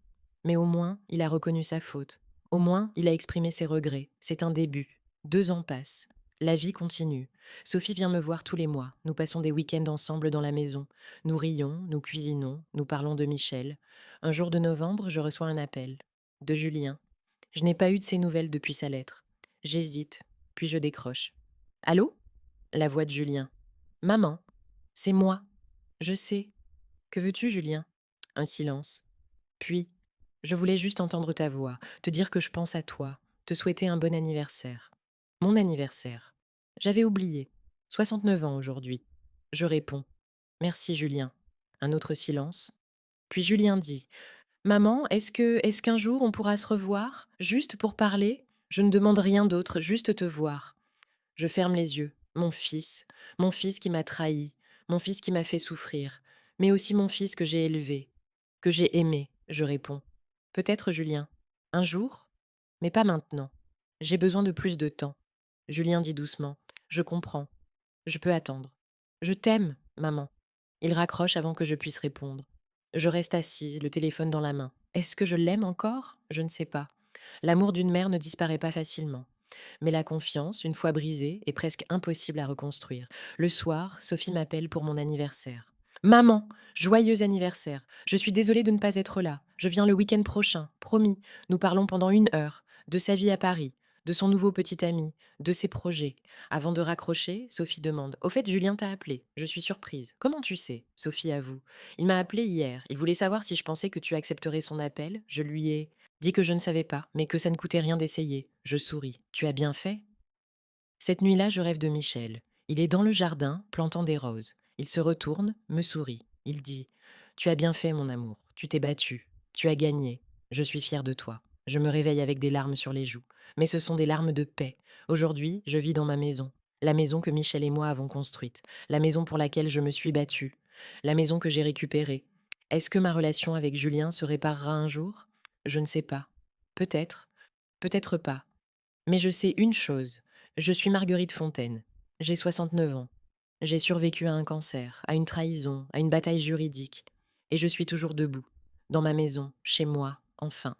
Mais au moins, il a reconnu sa faute. Au moins, il a exprimé ses regrets. C'est un début. 2 ans passent. La vie continue. Sophie vient me voir tous les mois. Nous passons des week-ends ensemble dans la maison. Nous rions, nous cuisinons, nous parlons de Michel. Un jour de novembre, je reçois un appel. De Julien. Je n'ai pas eu de ses nouvelles depuis sa lettre. J'hésite, puis je décroche. Allô? La voix de Julien. Maman, c'est moi. Je sais. Que veux-tu, Julien? Un silence. Puis, je voulais juste entendre ta voix, te dire que je pense à toi, te souhaiter un bon anniversaire. Mon anniversaire. J'avais oublié. 69 ans aujourd'hui. Je réponds. Merci, Julien. Un autre silence. Puis Julien dit: Maman, est-ce qu'un jour on pourra se revoir, juste pour parler? Je ne demande rien d'autre, juste te voir. Je ferme les yeux. Mon fils qui m'a trahi, mon fils qui m'a fait souffrir, mais aussi mon fils que j'ai élevé, que j'ai aimé, je réponds. Peut-être, Julien. Un jour? Mais pas maintenant. J'ai besoin de plus de temps. Julien dit doucement. Je comprends. Je peux attendre. Je t'aime, maman. Il raccroche avant que je puisse répondre. Je reste assise, le téléphone dans la main. Est-ce que je l'aime encore? Je ne sais pas. L'amour d'une mère ne disparaît pas facilement. Mais la confiance, une fois brisée, est presque impossible à reconstruire. Le soir, Sophie m'appelle pour mon anniversaire. Maman, joyeux anniversaire. Je suis désolée de ne pas être là. Je viens le week-end prochain, promis. Nous parlons pendant 1 heure. De sa vie à Paris, de son nouveau petit ami, de ses projets. Avant de raccrocher, Sophie demande: Au fait, Julien t'a appelé. Je suis surprise. Comment tu sais? Sophie avoue. Il m'a appelé hier. Il voulait savoir si je pensais que tu accepterais son appel. Je lui ai dit que je ne savais pas, mais que ça ne coûtait rien d'essayer. Je souris. Tu as bien fait? Cette nuit-là, je rêve de Michel. Il est dans le jardin, plantant des roses. Il se retourne, me sourit. Il dit: Tu as bien fait, mon amour. Tu t'es battu. Tu as gagné. Je suis fière de toi. Je me réveille avec des larmes sur les joues. Mais ce sont des larmes de paix. Aujourd'hui, je vis dans ma maison. La maison que Michel et moi avons construite. La maison pour laquelle je me suis battue. La maison que j'ai récupérée. Est-ce que ma relation avec Julien se réparera un jour? Je ne sais pas. Peut-être. Peut-être pas. Mais je sais une chose, je suis Marguerite Fontaine. J'ai 69 ans. J'ai survécu à un cancer, à une trahison, à une bataille juridique. Et je suis toujours debout, dans ma maison, chez moi, enfin.